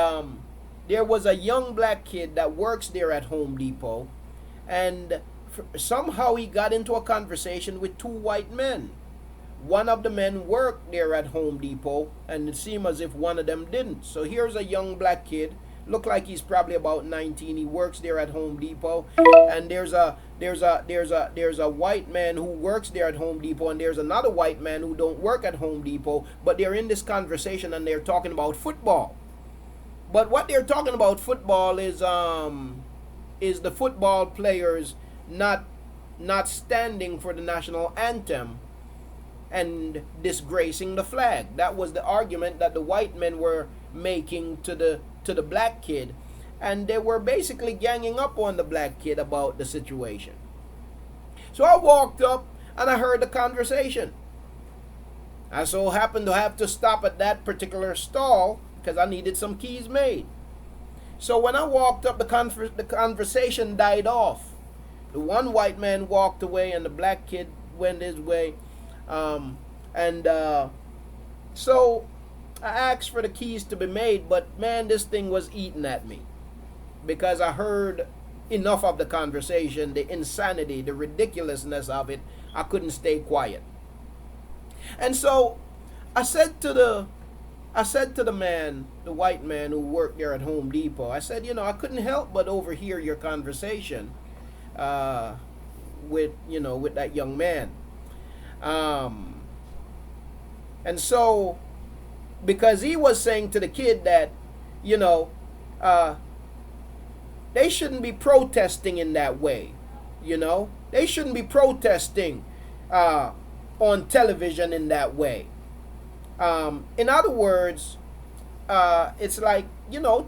there was a young black kid that works there at Home Depot, and somehow he got into a conversation with two white men. One of the men worked there at Home Depot, and it seemed as if one of them didn't. So here's a young black kid, look like he's probably about 19. He works there at Home Depot, and there's a white man who works there at Home Depot, and there's another white man who don't work at Home Depot, but they're in this conversation and they're talking about football. But what they're talking about football is the football players not standing for the national anthem and disgracing the flag. That was the argument that the white men were making to the black kid, and they were basically ganging up on the black kid about the situation. So I walked up and I heard the conversation. I so happened to have to stop at that particular stall because I needed some keys made. So when I walked up, the conversation died off. The one white man walked away and the black kid went his way. So I asked for the keys to be made, but man, this thing was eating at me because I heard enough of the conversation, the insanity, the ridiculousness of it. I couldn't stay quiet. And so I said to the man, the white man who worked there at Home Depot, I said, I couldn't help but overhear your conversation with that young man. And so, because he was saying to the kid that, they shouldn't be protesting in that way. They shouldn't be protesting on television in that way. In other words, it's like,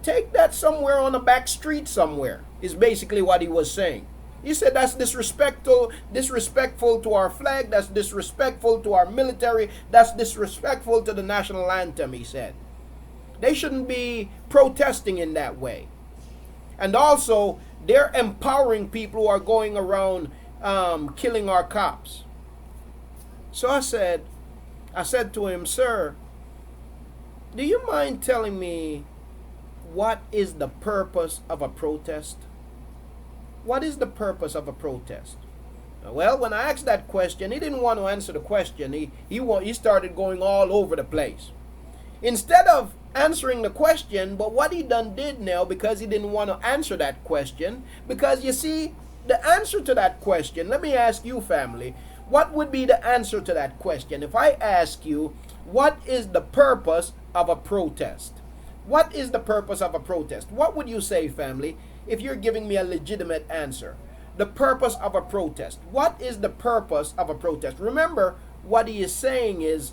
take that somewhere on a back street somewhere, is basically what he was saying. He said that's disrespectful to our flag, that's disrespectful to our military, that's disrespectful to the national anthem, he said. They shouldn't be protesting in that way. And also, they're empowering people who are going around killing our cops. So I said to him, sir, do you mind telling me what is the purpose of a protest? What is the purpose of a protest? Well, when I asked that question, he didn't want to answer the question. He started going all over the place. Instead of answering the question, but what he did now, because he didn't want to answer that question, because you see, the answer to that question, let me ask you, family, what would be the answer to that question? If I ask you, what is the purpose of a protest? What is the purpose of a protest? What would you say, family, if you're giving me a legitimate answer? The purpose of a protest. What is the purpose of a protest? Remember, what he is saying is,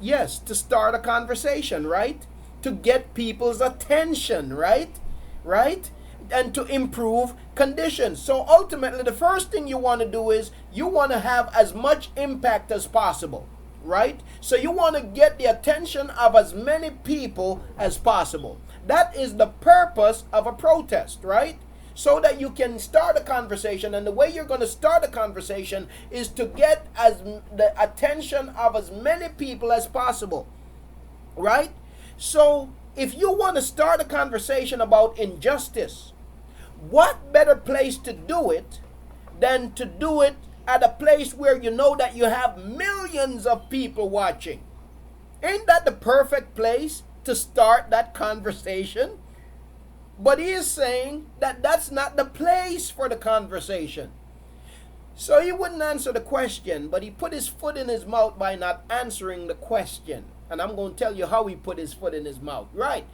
yes, to start a conversation, right? To get people's attention, right? Right? And to improve conditions. So ultimately, the first thing you want to do is you want to have as much impact as possible, right? So you want to get the attention of as many people as possible. That is the purpose of a protest, right? So that you can start a conversation, and the way you're going to start a conversation is to get the attention of as many people as possible, right? So if you want to start a conversation about injustice, what better place to do it than to do it at a place where you know that you have millions of people watching? Ain't that the perfect place to start that conversation? But he is saying that that's not the place for the conversation. So he wouldn't answer the question, but he put his foot in his mouth by not answering the question. And I'm going to tell you how he put his foot in his mouth. Right.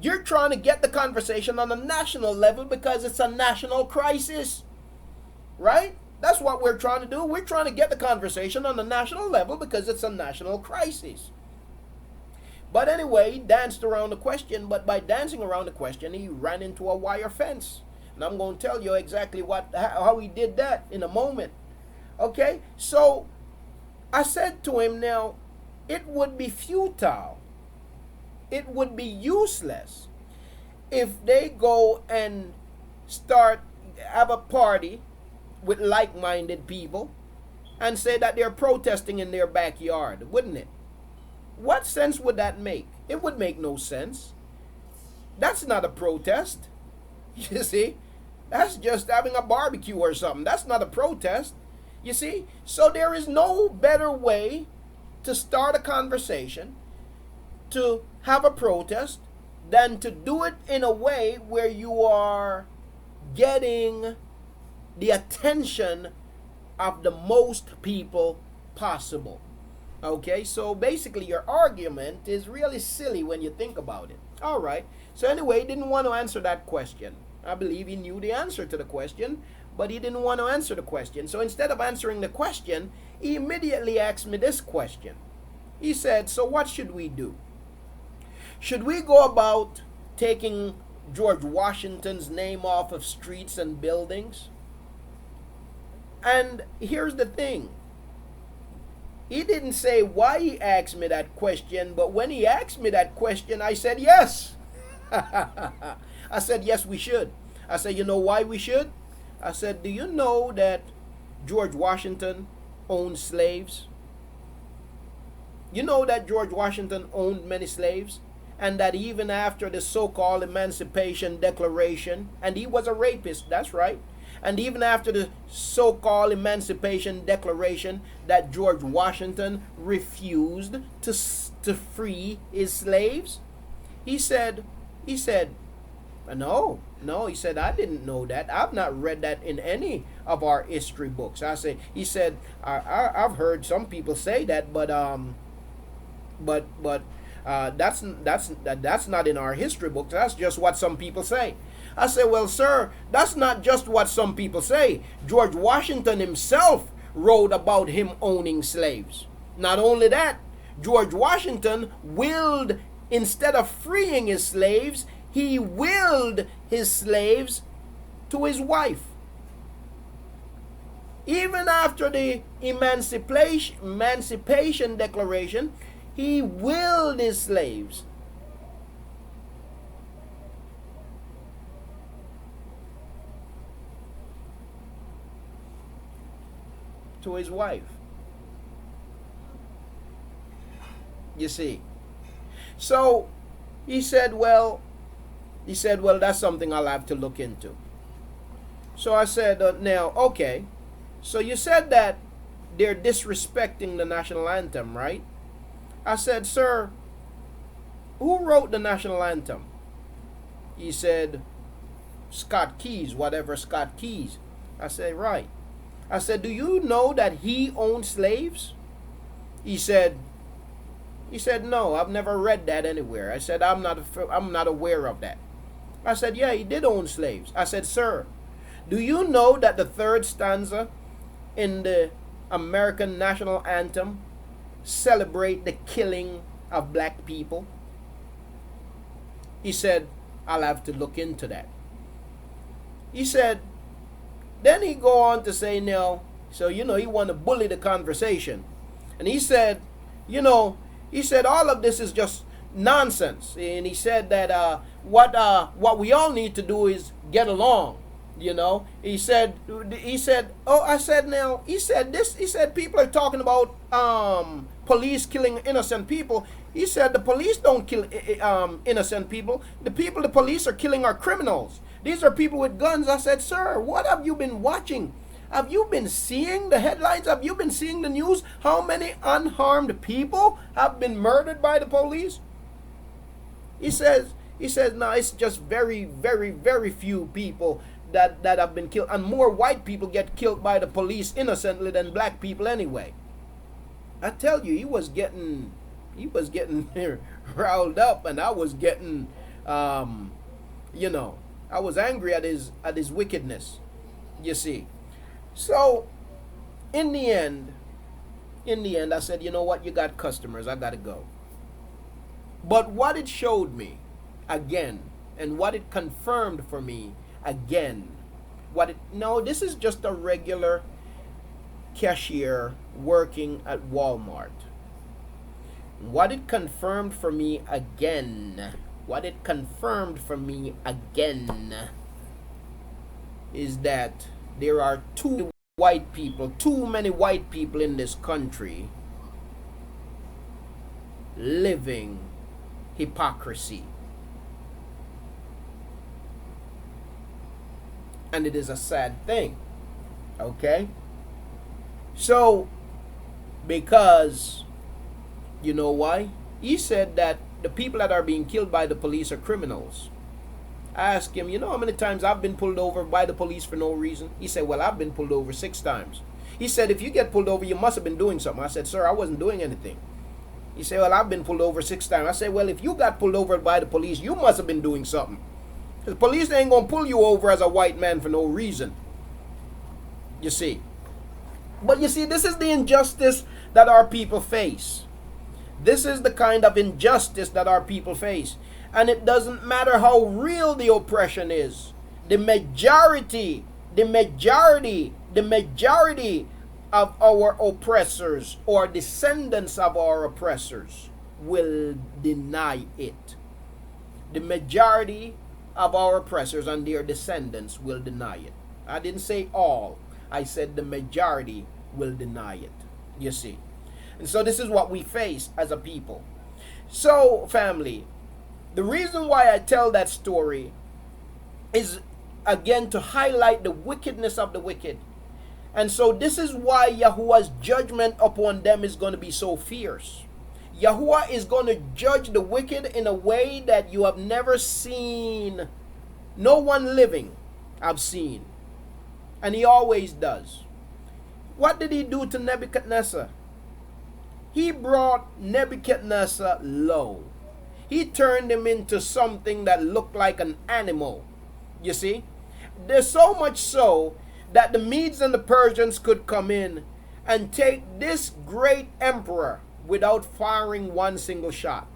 You're trying to get the conversation on a national level because it's a national crisis. Right? That's what we're trying to do. We're trying to get the conversation on the national level because it's a national crisis. But anyway, he danced around the question, but by dancing around the question, he ran into a wire fence. And I'm going to tell you exactly how he did that in a moment. Okay? So I said to him, now, it would be futile. It would be useless if they go and have a party with like-minded people and say that they're protesting in their backyard, wouldn't it? What sense would that make? It would make no sense. That's not a protest. You see? That's just having a barbecue or something. That's not a protest. You see? So there is no better way to start a conversation, to have a protest, than to do it in a way where you are getting the attention of the most people possible. Okay, so basically your argument is really silly when you think about it. All right, so anyway, he didn't want to answer that question. I believe he knew the answer to the question, but he didn't want to answer the question. So instead of answering the question, he immediately asked me this question. He said, so what should we do? Should we go about taking George Washington's name off of streets and buildings? And here's the thing. He didn't say why he asked me that question, but when he asked me that question, I said yes. I said, yes, we should. I said, you know why we should? I said, do you know that George Washington owned slaves? You know that George Washington owned many slaves? And that even after the so-called Emancipation Declaration, and he was a rapist, that's right. And even after the so-called Emancipation Declaration, that George Washington refused to free his slaves. He said, no, he said, I didn't know that. I've not read that in any of our history books. He said, I've heard some people say that, but that's not in our history books. That's just what some people say. I said, well, sir, that's not just what some people say. George Washington himself wrote about him owning slaves. Not only that, George Washington willed, instead of freeing his slaves, he willed his slaves to his wife. Even after the Emancipation Declaration, he willed his slaves. To his wife. You see. So he said, well, that's something I'll have to look into. So I said, now, okay. So you said that they're disrespecting the national anthem, right? I said, sir, who wrote the national anthem? He said, Scott Keys, whatever Scott Keys. I said, right. I said, do you know that he owned slaves? He said, no, I've never read that anywhere. I said, I'm not aware of that. I said, yeah, he did own slaves. I said, sir, do you know that the third stanza in the American national anthem celebrate the killing of black people? He said, I'll have to look into that. He said, then he go on to say, no, so, he want to bully the conversation. And he said, all of this is just nonsense. And he said that what we all need to do is get along. He said, oh, I said, now, he said people are talking about police killing innocent people. He said the police don't kill innocent people. The police are killing are criminals. These are people with guns. I said, sir, what have you been watching? Have you been seeing the headlines? Have you been seeing the news? How many unharmed people have been murdered by the police? He says, no, it's just very, very, very few people that have been killed. And more white people get killed by the police innocently than black people anyway. I tell you, he was getting riled up, and I was getting, I was angry at his wickedness, you see. So, in the end, I said, you know what, you got customers, I gotta go. But what it showed me again, and what it confirmed for me again, no, this is just a regular cashier working at Walmart. What it confirmed for me again, is that there are too many white people in this country living hypocrisy. And it is a sad thing. Okay? So, because, you know why? He said that the people that are being killed by the police are criminals. I asked him, you know how many times I've been pulled over by the police for no reason? He said, well, I've been pulled over 6 times. He said, if you get pulled over, you must have been doing something. I said, sir, I wasn't doing anything. He said, well, I've been pulled over 6 times. I said, well, if you got pulled over by the police, you must have been doing something. The police ain't going to pull you over as a white man for no reason. You see. But you see, this is the injustice that our people face. This is the kind of injustice that our people face. And it doesn't matter how real the oppression is. The majority of our oppressors or descendants of our oppressors will deny it. The majority of our oppressors and their descendants will deny it. I didn't say all. I said the majority will deny it. You see. And so this is what we face as a people. So, family, the reason why I tell that story is, again, to highlight the wickedness of the wicked. And so this is why Yahuwah's judgment upon them is going to be so fierce. Yahuwah is going to judge the wicked in a way that you have never seen. No one living have seen. And he always does. What did he do to Nebuchadnezzar? He brought Nebuchadnezzar low. He turned him into something that looked like an animal. You see? There's so much so that the Medes and the Persians could come in and take this great emperor without firing one single shot.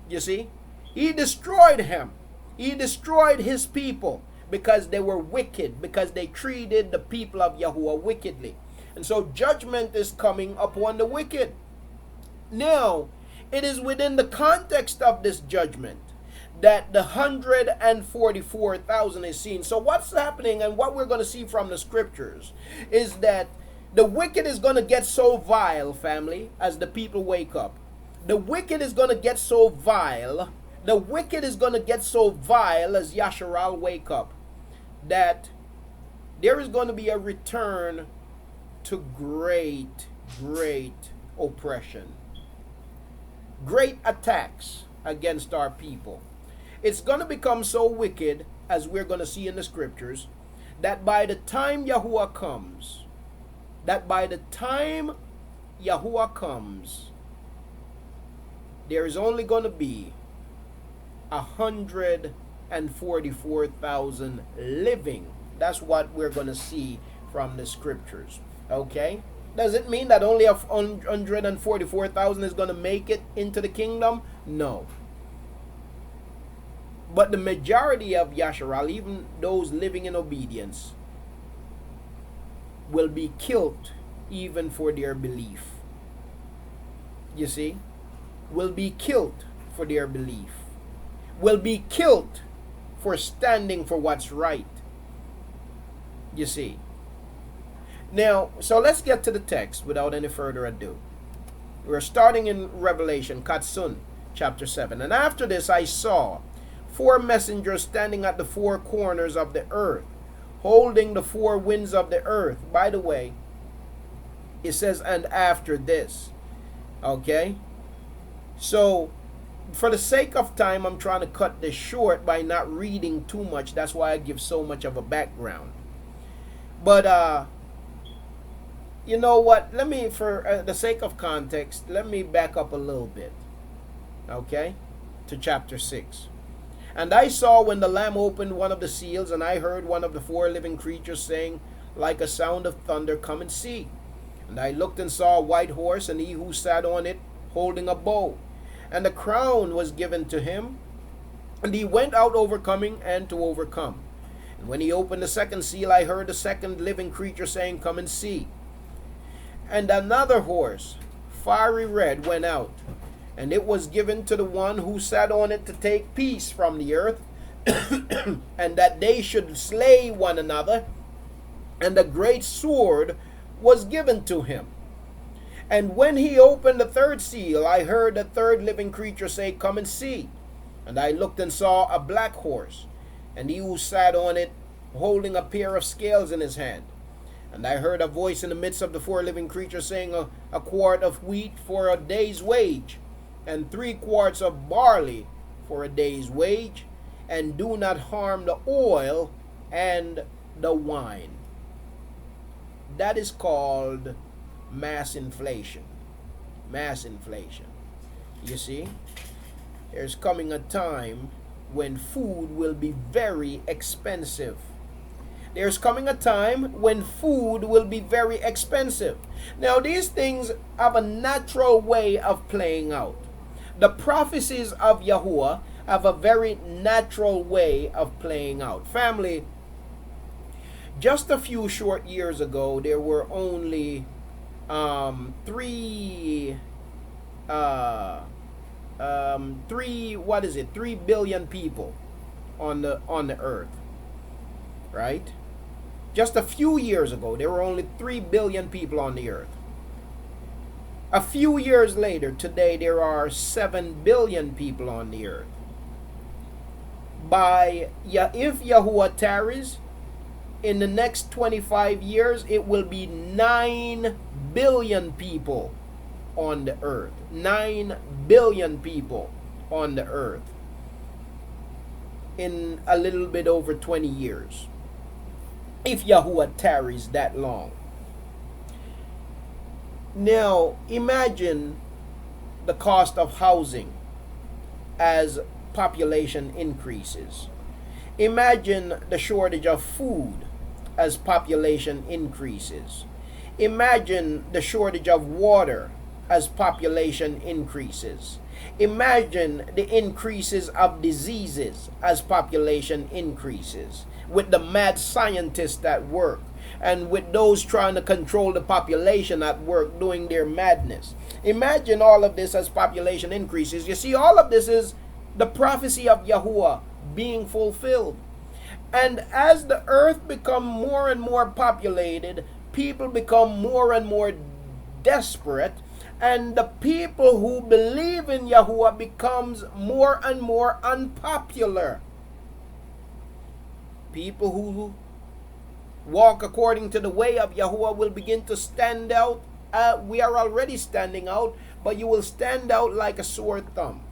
You see? He destroyed him. He destroyed his people because they were wicked, because they treated the people of Yahuwah wickedly. And so judgment is coming upon the wicked. Now, it is within the context of this judgment that the 144,000 is seen. So what's happening, and what we're going to see from the scriptures, is that the wicked is going to get so vile, family, as the people wake up. The wicked is going to get so vile. The wicked is going to get so vile as Yasharal wake up, that there is going to be a return to great oppression. Great attacks against our people. It's going to become so wicked, as we're going to see in the scriptures, that by the time Yahuwah comes, there is only going to be 144,000 living. That's what we're going to see from the scriptures. Okay? Does it mean that only 144,000 is going to make it into the kingdom? No. But the majority of Yasharal, even those living in obedience, will be killed even for their belief. You see? Will be killed for their belief. Will be killed for standing for what's right. You see? Now, so let's get to the text without any further ado. We're starting in Revelation, Katsun, chapter 7. And after this I saw 4 messengers standing at the 4 corners of the earth, holding the 4 winds of the earth. By the way, it says, and after this. Okay? So, for the sake of time, I'm trying to cut this short by not reading too much. That's why I give so much of a background. But, you know what? Let me, for the sake of context, let me back up a little bit. Okay? To chapter 6. And I saw when the Lamb opened one of the seals, and I heard one of the 4 living creatures saying, like a sound of thunder, come and see. And I looked and saw a white horse, and he who sat on it holding a bow. and the crown was given to him, and he went out overcoming and to overcome. And when he opened the second seal, I heard the second living creature saying, Come and see. And another horse, fiery red, went out, and it was given to the one who sat on it to take peace from the earth, and that they should slay one another. And a great sword was given to him. And when he opened the third seal, I heard the third living creature say, Come and see. And I looked and saw a black horse, and he who sat on it holding a pair of scales in his hand. And I heard a voice in the midst of the four living creatures saying, a quart of wheat for a day's wage, and 3 quarts of barley for a day's wage, and do not harm the oil and the wine. That is called mass inflation. Mass inflation. You see, there's coming a time when food will be very expensive. There's coming a time when food will be very expensive. Now, these things have a natural way of playing out. The prophecies of Yahuah have a very natural way of playing out. Family, just a few short years ago, there were only 3 billion people on the earth, right? Just a few years ago, there were only 3 billion people on the earth. A few years later, today there are 7 billion people on the earth. If Yahuah tarries, in the next 25 years, it will be 9 billion people on the earth. 9 billion people on the earth in a little bit over 20 years. If Yahuah tarries that long. Now, imagine the cost of housing as population increases. Imagine the shortage of food as population increases. Imagine the shortage of water as population increases. Imagine the increases of diseases as population increases, with the mad scientists at work and with those trying to control the population at work doing their madness. Imagine all of this as population increases. You see, all of this is the prophecy of Yahuah being fulfilled. And as the earth becomes more and more populated, people become more and more desperate, and the people who believe in Yahuah becomes more and more unpopular. People who walk according to the way of Yahuah will begin to stand out. We are already standing out, but you will stand out like a sore thumb.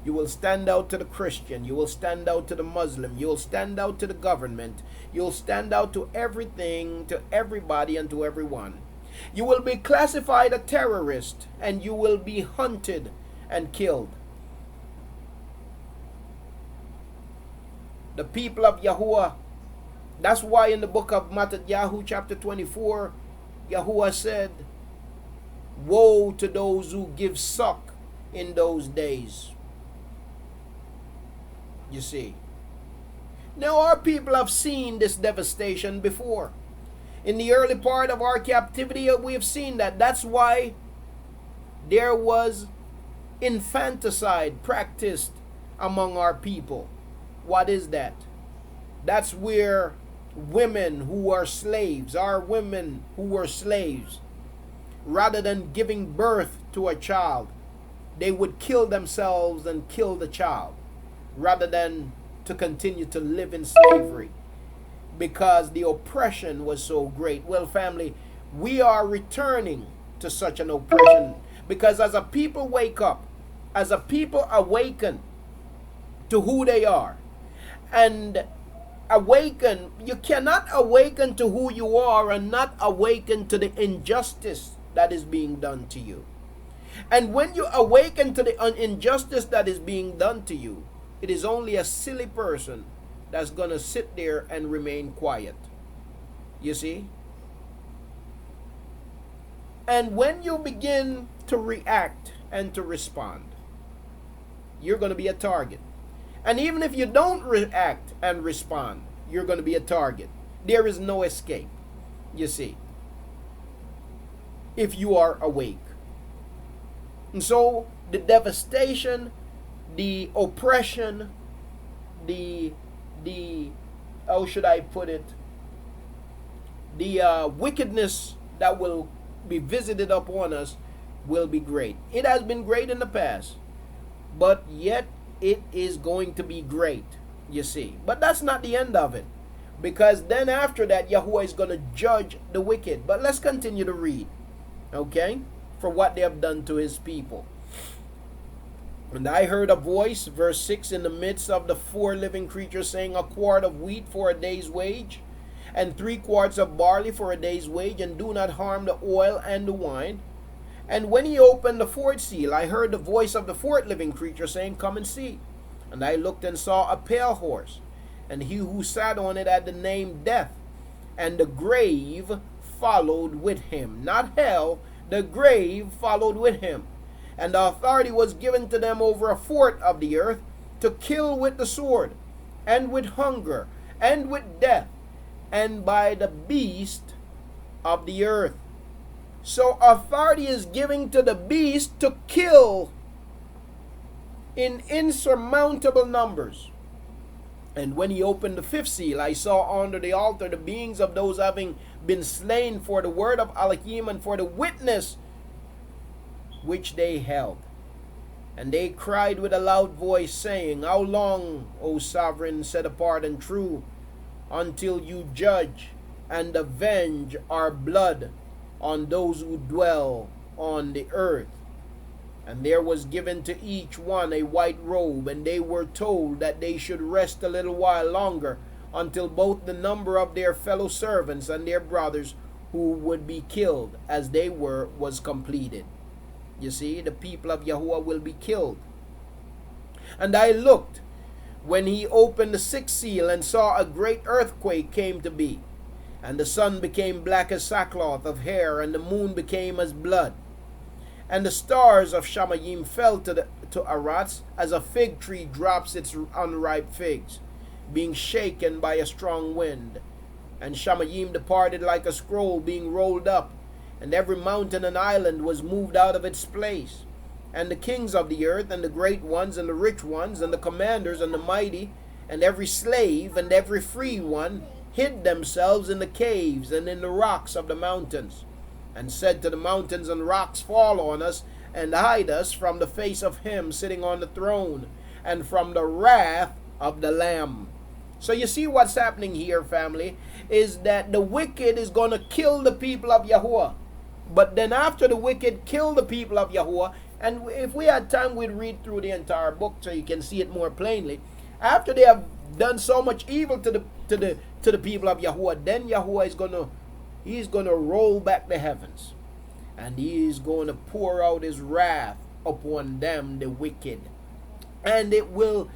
You will stand out to the Christian. You will stand out to the Muslim. You will stand out to the government. You will stand out to everything, to everybody, and to everyone. You will be classified a terrorist, and you will be hunted and killed. The people of Yahuah, that's why in the book of Yahuah chapter 24, Yahuah said, woe to those who give suck in those days. You see. Now our people have seen this devastation before. In the early part of our captivity, we have seen that. That's why there was infanticide practiced among our people. What is that? That's where women who are slaves, our women who were slaves, rather than giving birth to a child, they would kill themselves and kill the child, rather than to continue to live in slavery, because the oppression was so great. Well, family, we are returning to such an oppression, because as a people wake up, as a people awaken to who they are, and awaken, you cannot awaken to who you are and not awaken to the injustice that is being done to you. And when you awaken to the injustice that is being done to you, it is only a silly person that's going to sit there and remain quiet. You see? And when you begin to react and to respond, you're going to be a target. And even if you don't react and respond, you're going to be a target. There is no escape, you see, if you are awake. And so the devastation, the oppression, the how should I put it, the wickedness that will be visited upon us will be great. It has been great in the past, but yet it is going to be great, you see. But that's not the end of it, because then after that, Yahuah is going to judge the wicked. But let's continue to read, okay, for what they have done to his people. And I heard a voice, verse 6, in the midst of the 4 living creatures, saying, a quart of wheat for a day's wage, and 3 quarts of barley for a day's wage, and do not harm the oil and the wine. And when he opened the 4th seal, I heard the voice of the 4th living creature saying, come and see. And I looked and saw a pale horse, and he who sat on it had the name Death, and the grave followed with him. Not hell, the grave followed with him. And the authority was given to them over a fourth of the earth, to kill with the sword, and with hunger, and with death, and by the beast of the earth. So authority is given to the beast to kill in insurmountable numbers. And when he opened the 5th seal, I saw under the altar the beings of those having been slain for the word of Elohim and for the witness which they held. And they cried with a loud voice, saying, how long, O sovereign, set apart and true, until you judge and avenge our blood on those who dwell on the earth? And there was given to each one a white robe, and they were told that they should rest a little while longer, until both the number of their fellow servants and their brothers who would be killed as they were was completed. You see, the people of Yahuah will be killed. And I looked when he opened the 6th seal, and saw a great earthquake came to be. And the sun became black as sackcloth of hair, and the moon became as blood. And the stars of Shamayim fell to Arats, as a fig tree drops its unripe figs, being shaken by a strong wind. And Shamayim departed like a scroll being rolled up, and every mountain and island was moved out of its place. And the kings of the earth, and the great ones, and the rich ones, and the commanders, and the mighty, and every slave, and every free one, hid themselves in the caves and in the rocks of the mountains, and said to the mountains and rocks, fall on us, and hide us from the face of him sitting on the throne, and from the wrath of the Lamb. So you see what's happening here, family, is that the wicked is going to kill the people of Yahuah. But then after the wicked kill the people of Yahuah, and if we had time, we'd read through the entire book so you can see it more plainly. After they have done so much evil to the people of Yahuah, then Yahuah is gonna roll back the heavens, and he is going to pour out his wrath upon them, the wicked. And it will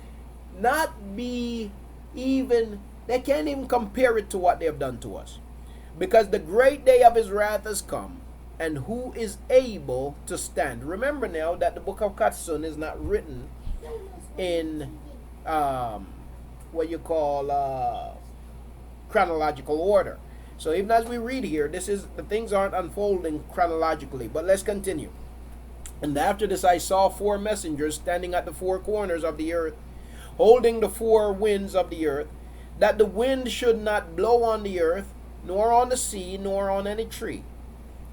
not be even, they can't even compare it to what they have done to us, because the great day of his wrath has come, and who is able to stand? Remember now that the book of Katsun is not written in what you call chronological order. So even as we read here, the things aren't unfolding chronologically. But let's continue. And after this I saw 4 messengers standing at the 4 corners of the earth, holding the 4 winds of the earth, that the wind should not blow on the earth, nor on the sea, nor on any tree.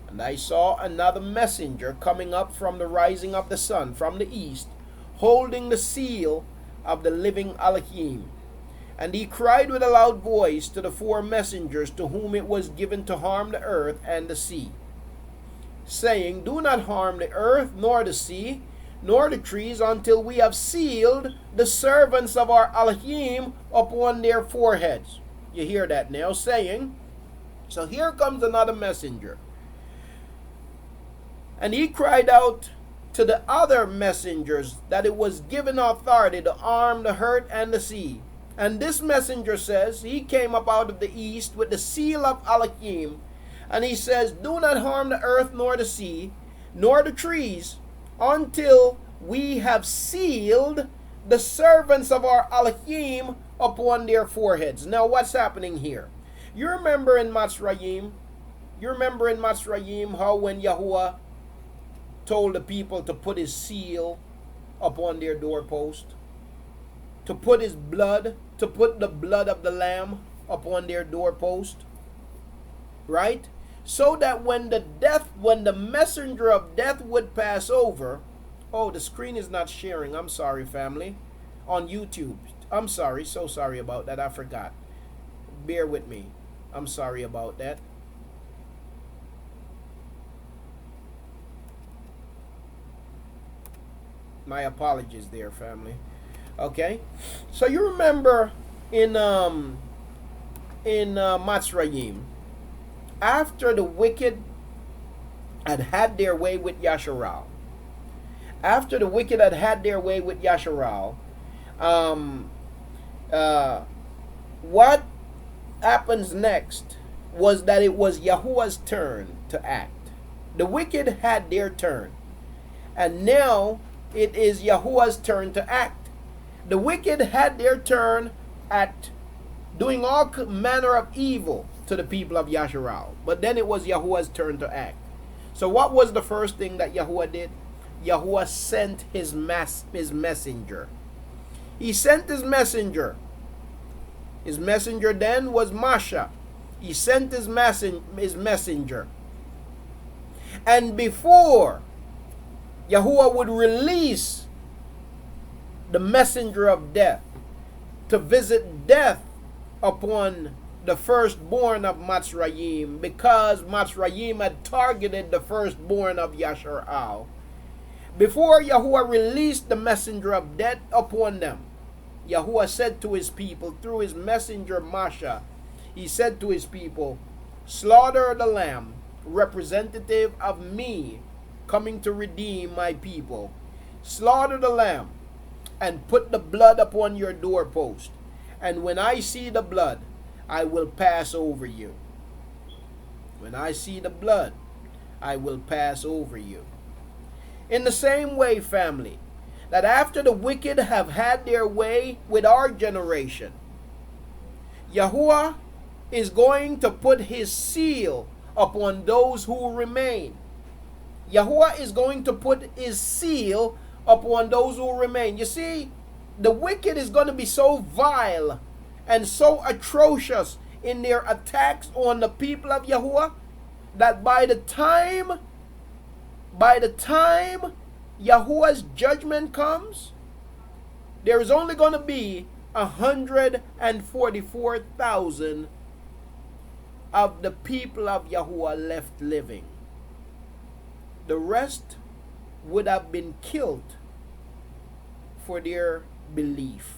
And I saw another messenger coming up from the rising of the sun, from the east, holding the seal of the living Elohim. And he cried with a loud voice to the 4 messengers to whom it was given to harm the earth and the sea, saying, do not harm the earth, nor the sea, nor the trees, until we have sealed the servants of our Elohim upon their foreheads. You hear that now, saying, so here comes another messenger. And he cried out to the other messengers that it was given authority to arm the earth and the sea. And this messenger says, he came up out of the east with the seal of Elohim. And he says, do not harm the earth, nor the sea, nor the trees, until we have sealed the servants of our Elohim upon their foreheads. Now, what's happening here? You remember in Matzrayim? You remember in Matzrayim how when Yahuah told the people to put his seal upon their doorpost? To put his blood, to put the blood of the lamb upon their doorpost? Right? So that when the messenger of death would pass over, oh, the screen is not sharing. I'm sorry, family. On YouTube. I'm sorry. So sorry about that. I forgot. Bear with me. I'm sorry about that. My apologies there, family. Okay? So you remember in Matzrayim, after the wicked had their way with Yasharal, after the wicked had their way with Yasharal, what happens next was that it was Yahuah's turn to act. The wicked had their turn, and now it is Yahuah's turn to act. The wicked had their turn at doing all manner of evil to the people of Yasharal, but then it was Yahuah's turn to act. So what was the first thing that Yahuah did? Yahuah sent his messenger. He sent his messenger. His messenger then was Masha. He sent his messenger. And before Yahuah would release the messenger of death to visit death upon the firstborn of Matzrayim, because Matzrayim had targeted the firstborn of Yasharal, before Yahuah released the messenger of death upon them, Yahuah said to his people through his messenger Masha, he said to his people, slaughter the lamb, representative of me coming to redeem my people. Slaughter the lamb and put the blood upon your doorpost. And when I see the blood, I will pass over you. When I see the blood, I will pass over you. In the same way, family, that after the wicked have had their way with our generation, Yahuah is going to put his seal upon those who remain. Yahuah is going to put his seal upon those who remain. You see, the wicked is going to be so vile and so atrocious in their attacks on the people of Yahuah that by the time Yahuah's judgment comes, there is only going to be 144,000 of the people of Yahuah left living. The rest would have been killed for their belief.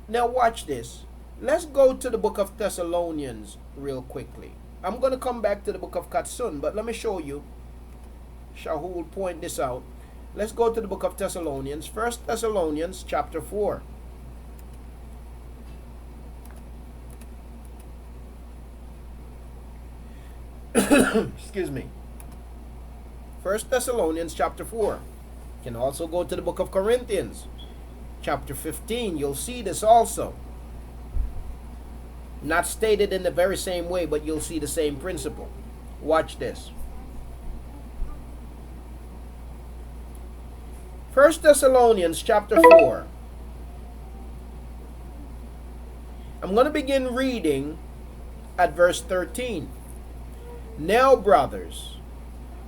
Now watch this. Let's go to the book of Thessalonians real quickly. I'm going to come back to the book of Katsun, but let me show you. Shahu will point this out. Let's go to the book of Thessalonians. 1 Thessalonians chapter 4. Excuse me. 1 Thessalonians chapter 4. You can also go to the book of Corinthians chapter 15. You'll see this also. Not stated in the very same way, but you'll see the same principle. Watch this. 1 Thessalonians chapter 4. I'm going to begin reading at verse 13. Now, brothers,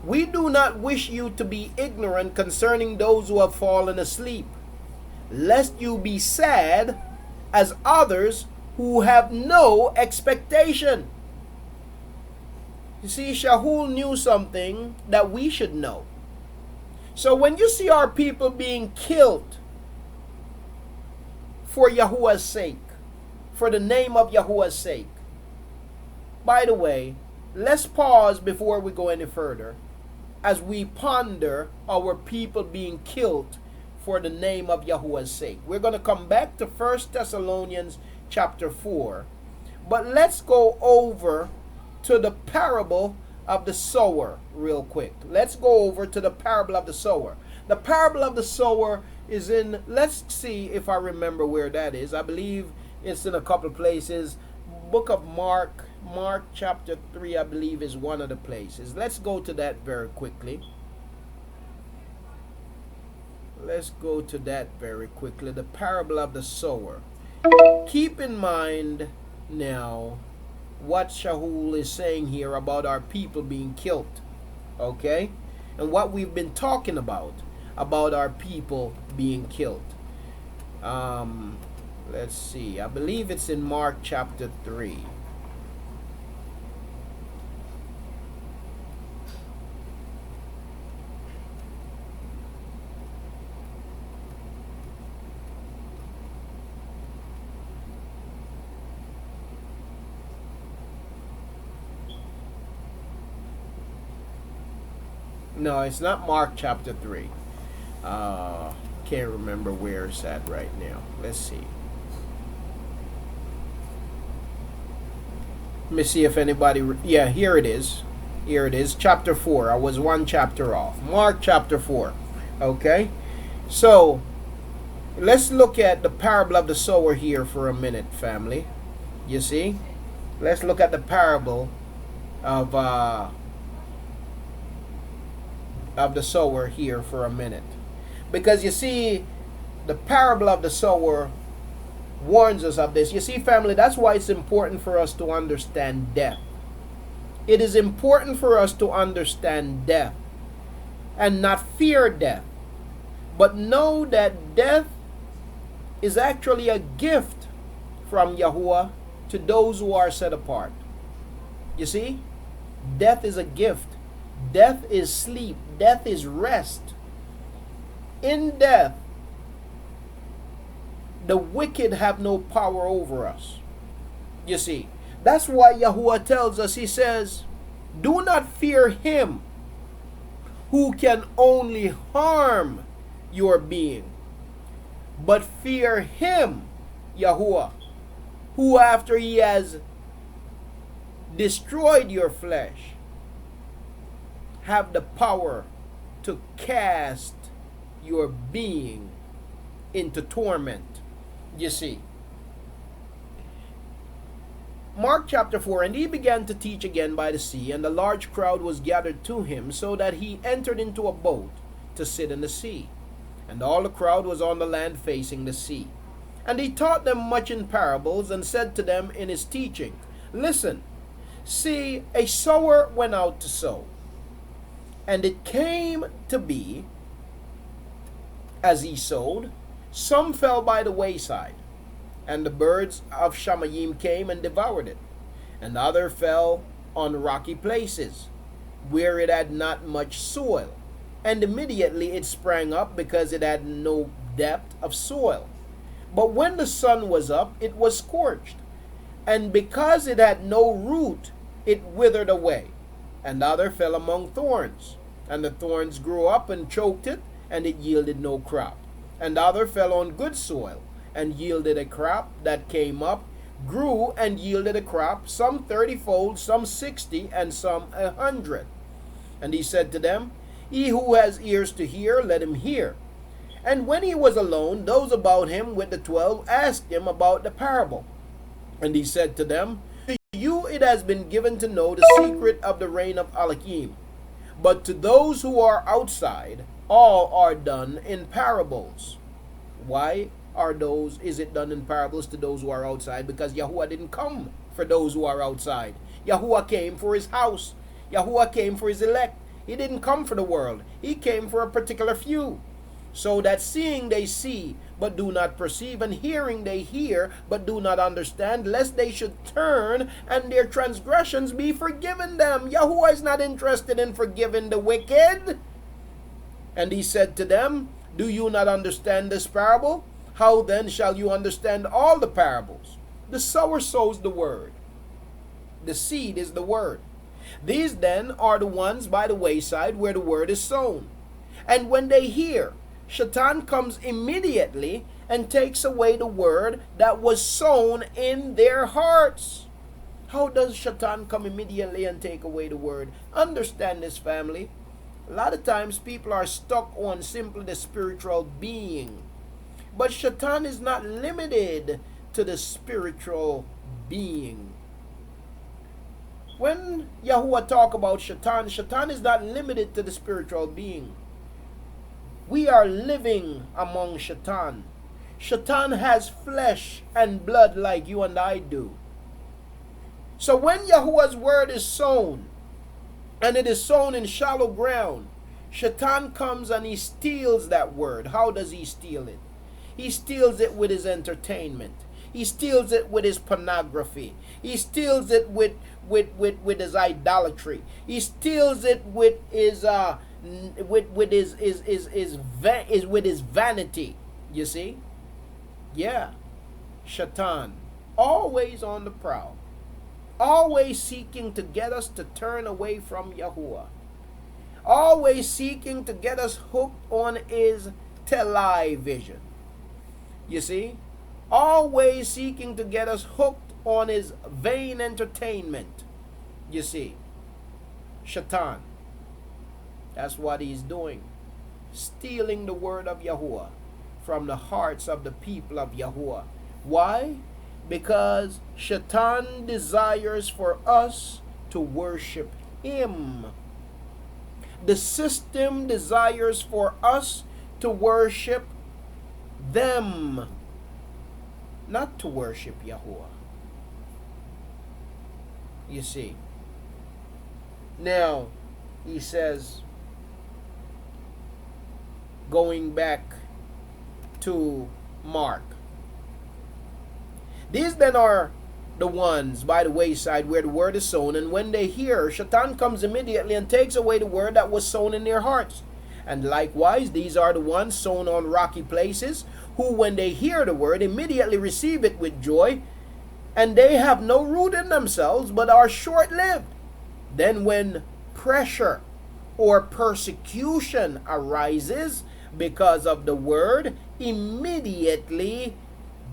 we do not wish you to be ignorant concerning those who have fallen asleep, lest you be sad as others who have no expectation. You see, Shahul knew something that we should know. So when you see our people being killed for Yahuah's sake, for the name of Yahuah's sake, by the way, let's pause before we go any further as we ponder our people being killed for the name of Yahuah's sake. We're going to come back to 1 Thessalonians chapter 4, but let's go over to the parable of the sower real quick. Let's go over to the parable of the sower. The parable of the sower is in, let's see if I remember where that is. I believe it's in a couple of places. Book of Mark, Mark chapter 3, I believe, is one of the places. Let's go to that very quickly. Let's go to that very quickly. The parable of the sower. Keep in mind now what Shahul is saying here about our people being killed. Okay? And what we've been talking about our people being killed. Let's see. I believe it's in Mark chapter 3. No, it's not Mark chapter 3. Can't remember where it's at right now. Let's see. Let me see if anybody... Yeah, here it is. Here it is. Chapter 4. I was one chapter off. Mark chapter 4. Okay? So, let's look at the parable of the sower here for a minute, family. You see? Let's look at the parable of the sower here for a minute. Because you see, the parable of the sower warns us of this. You see, family, that's why it's important for us to understand death. It is important for us to understand death and not fear death, but know that death is actually a gift from Yahuah to those who are set apart. You see, death is a gift. Death is sleep. Death is rest. In death, the wicked have no power over us. You see, that's why Yahuah tells us, he says, do not fear him who can only harm your being, but fear him, Yahuah, who after he has destroyed your flesh, have the power to cast your being into torment. You see, Mark chapter 4, and he began to teach again by the sea, and a large crowd was gathered to him, so that he entered into a boat to sit in the sea. And all the crowd was on the land facing the sea. And he taught them much in parables, and said to them in his teaching, listen, see, a sower went out to sow. And it came to be, as he sowed, some fell by the wayside, and the birds of Shamayim came and devoured it. And other fell on rocky places, where it had not much soil. And immediately it sprang up, because it had no depth of soil. But when the sun was up, it was scorched. And because it had no root, it withered away. And other fell among thorns, and the thorns grew up and choked it, and it yielded no crop. And other fell on good soil, and yielded a crop that came up, grew, and yielded a crop, some 30-fold, some 60, and some 100. And he said to them, he who has ears to hear, let him hear. And when he was alone, those about him with the 12 asked him about the parable. And he said to them, to you it has been given to know the secret of the reign of Elohim. But to those who are outside, all are done in parables. Why is it done in parables to those who are outside? Because Yahuah didn't come for those who are outside. Yahuah came for his house. Yahuah came for his elect. He didn't come for the world. He came for a particular few. So that seeing they see, but do not perceive, and hearing they hear, but do not understand, lest they should turn, and their transgressions be forgiven them. Yahuah is not interested in forgiving the wicked. And he said to them, do you not understand this parable? How then shall you understand all the parables? The sower sows the word. The seed is the word. These then are the ones by the wayside where the word is sown. And when they hear, Shaitan comes immediately and takes away the word that was sown in their hearts. How does Shaitan come immediately and take away the word? Understand this, family. A lot of times people are stuck on simply the spiritual being. But Shaitan is not limited to the spiritual being. When Yahuah talk about Shaitan, Shaitan is not limited to the spiritual being. We are living among Shaitan. Shaitan has flesh and blood like you and I do. So when Yahuwah's word is sown, and it is sown in shallow ground, Shaitan comes and he steals that word. How does he steal it? He steals it with his entertainment. He steals it with his pornography. He steals it with his idolatry. He steals it with his vanity. You see? Yeah. Shaitan, always on the prowl, always seeking to get us to turn away from Yahuah, always seeking to get us hooked on his television. You see? Always seeking to get us hooked on his vain entertainment. You see? Shaitan. That's what he's doing. Stealing the word of Yahuah from the hearts of the people of Yahuah. Why? Because Shaitan desires for us to worship him. The system desires for us to worship them, not to worship Yahuah. You see. Now, he says, going back to Mark, these then are the ones by the wayside where the word is sown, and when they hear, Shaitan comes immediately and takes away the word that was sown in their hearts. And likewise, these are the ones sown on rocky places, who when they hear the word, immediately receive it with joy, and they have no root in themselves, but are short-lived. Then when pressure or persecution arises because of the word, immediately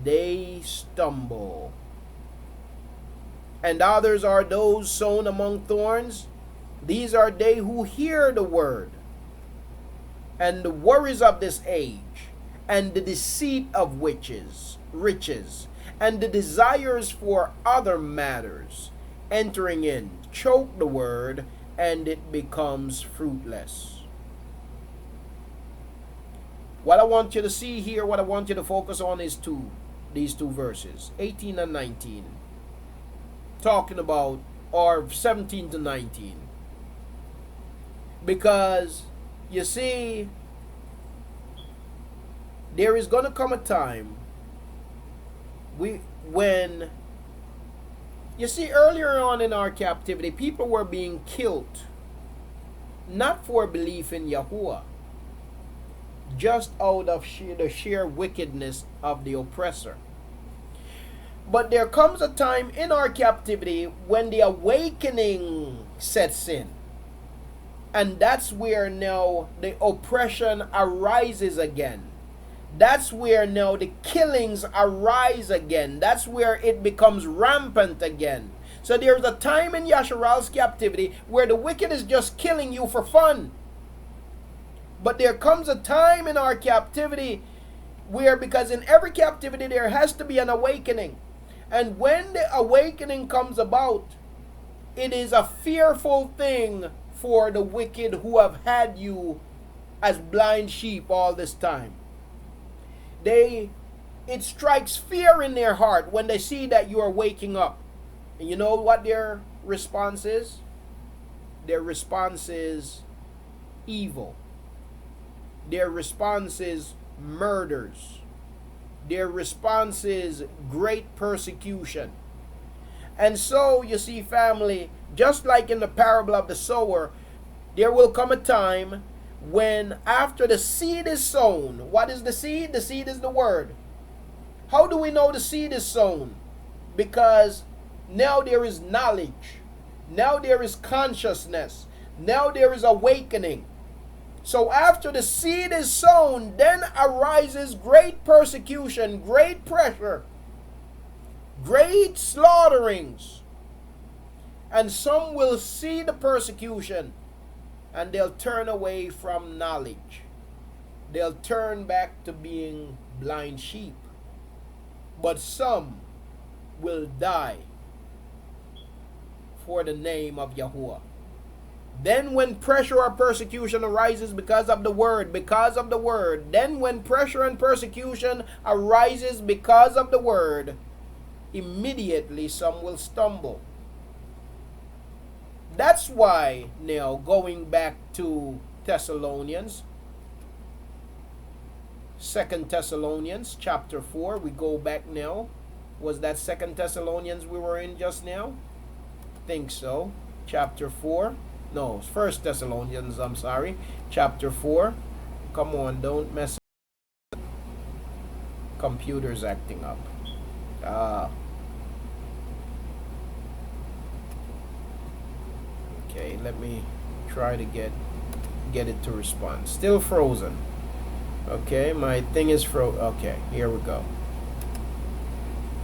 they stumble. And others are those sown among thorns. These are they who hear the word, and the worries of this age, and the deceit of riches, and the desires for other matters, entering in, choke the word, and it becomes fruitless. What I want you to see here, what I want you to focus on is these two verses, 18 and 19. Talking about, or 17 to 19. Because, you see, there is going to come a time when, you see, earlier on in our captivity, people were being killed, not for belief in Yahuah, just out of the sheer wickedness of the oppressor. But there comes a time in our captivity when the awakening sets in. And that's where now the oppression arises again. That's where now the killings arise again. That's where it becomes rampant again. So there's a time in Yasharal's captivity where the wicked is just killing you for fun. But there comes a time in our captivity where, because in every captivity there has to be an awakening. And when the awakening comes about, it is a fearful thing for the wicked who have had you as blind sheep all this time. It strikes fear in their heart when they see that you are waking up. And you know what their response is? Their response is evil. Their response is murders. Their response is great persecution. And so, you see, family, just like in the parable of the sower, there will come a time when after the seed is sown, what is the seed? The seed is the word. How do we know the seed is sown? Because now there is knowledge. Now there is consciousness. Now there is awakening. So after the seed is sown, then arises great persecution, great pressure, great slaughterings. And some will see the persecution and they'll turn away from knowledge. They'll turn back to being blind sheep. But some will die for the name of Yahuah. Then when pressure or persecution arises because of the word, then when pressure and persecution arises because of the word, immediately some will stumble. That's why now, going back to Thessalonians, 2 Thessalonians chapter 4, we go back now. Was that 2 Thessalonians we were in just now? Think so. Chapter 4. No, 1 Thessalonians, I'm sorry. Chapter 4. Come on, don't mess up. Computer's acting up. Okay, let me try to get it to respond. Still frozen. Okay, my thing is okay, here we go.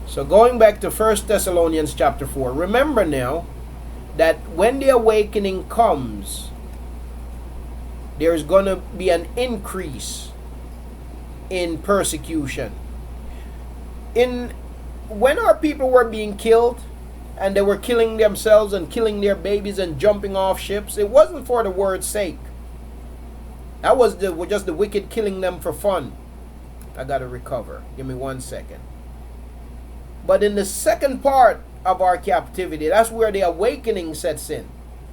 So going back to 1 Thessalonians chapter 4. Remember now that when the awakening comes, there's going to be an increase in persecution. When our people were being killed, and they were killing themselves and killing their babies and jumping off ships, it wasn't for the word's sake. That was just the wicked killing them for fun. I gotta recover. Give me 1 second. But in the second part of our captivity, that's where the awakening sets in.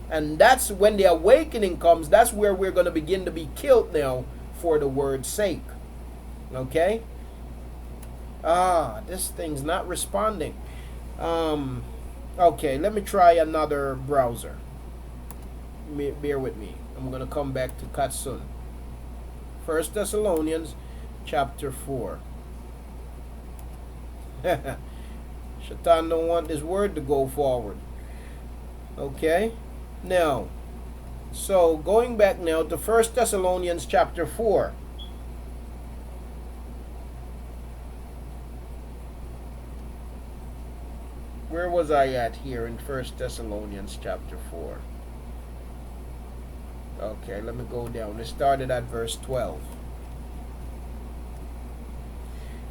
And that's when the awakening comes, that's where we're going to begin to be killed now for the word's sake. Okay? This thing's not responding. Okay, let me try another browser. Bear with me. I'm going to come back to Katsun. 1 Thessalonians chapter 4. Shaitan don't want this word to go forward. Okay? Now, so going back now to 1 Thessalonians chapter 4. Where was I at here in 1 Thessalonians chapter 4? Okay, let me go down. It started at verse 12.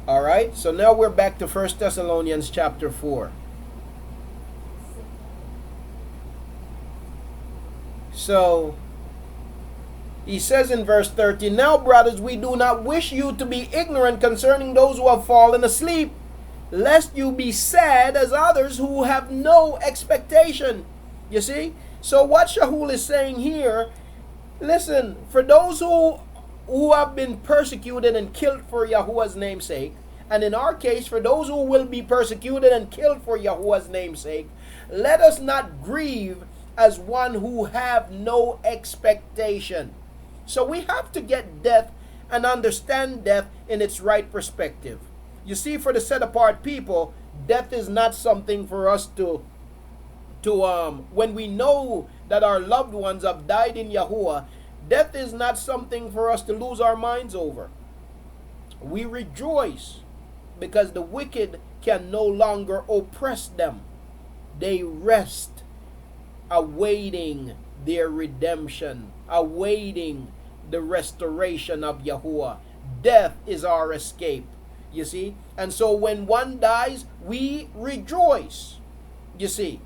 Alright, so now we're back to 1 Thessalonians chapter 4. So, he says in verse 13, "Now, brothers, we do not wish you to be ignorant concerning those who have fallen asleep, lest you be sad as others who have no expectation." You see? So what Shaul is saying here, listen, for those who have been persecuted and killed for Yahuwah's namesake, and in our case, for those who will be persecuted and killed for Yahuwah's namesake, let us not grieve as one who have no expectation. So we have to get death and understand death in its right perspective. You see, for the set-apart people, death is not something for us to when we know that our loved ones have died in Yahuwah, death is not something for us to lose our minds over. We rejoice because the wicked can no longer oppress them. They rest, awaiting their redemption, awaiting the restoration of Yahuwah. Death is our escape, you see. And so when one dies, we rejoice, you see.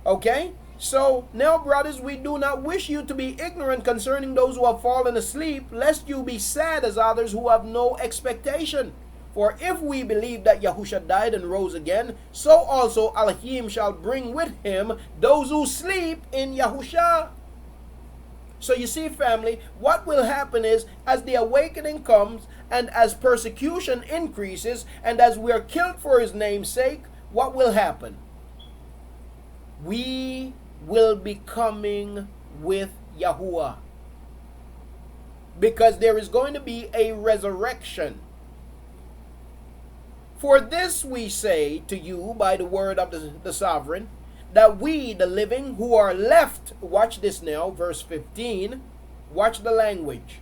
Okay? So, now, brothers, we do not wish you to be ignorant concerning those who have fallen asleep, lest you be sad as others who have no expectation. For if we believe that Yahusha died and rose again, so also Elohim shall bring with him those who sleep in Yahusha. So you see, family, what will happen is, as the awakening comes, and as persecution increases, and as we are killed for his name's sake, what will happen? We will be coming with Yahuwah. Because there is going to be a resurrection. For this we say to you by the word of the sovereign, that we, the living, who are left, watch this now, verse 15, watch the language.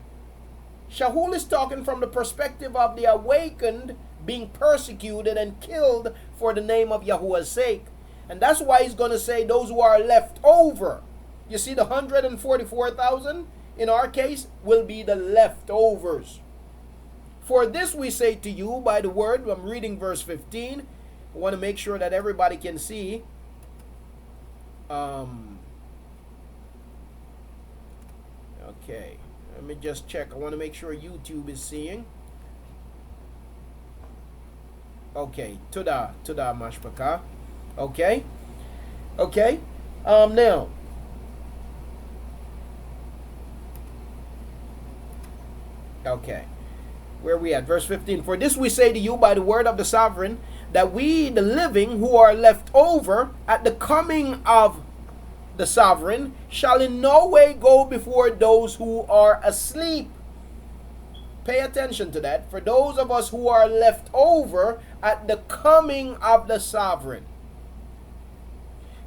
Shaul is talking from the perspective of the awakened being persecuted and killed for the name of Yahuwah's sake. And that's why he's going to say those who are left over. You see, the 144,000 in our case will be the leftovers. For this we say to you by the word. I'm reading verse 15. I want to make sure that everybody can see. Okay, let me just check. I want to make sure YouTube is seeing. Okay, Tuda Mashpaka. Okay, now. Okay, where we at? Verse 15. For this we say to you by the word of the sovereign, that we, the living, who are left over at the coming of the sovereign, shall in no way go before those who are asleep. Pay attention to that. For those of us who are left over at the coming of the sovereign,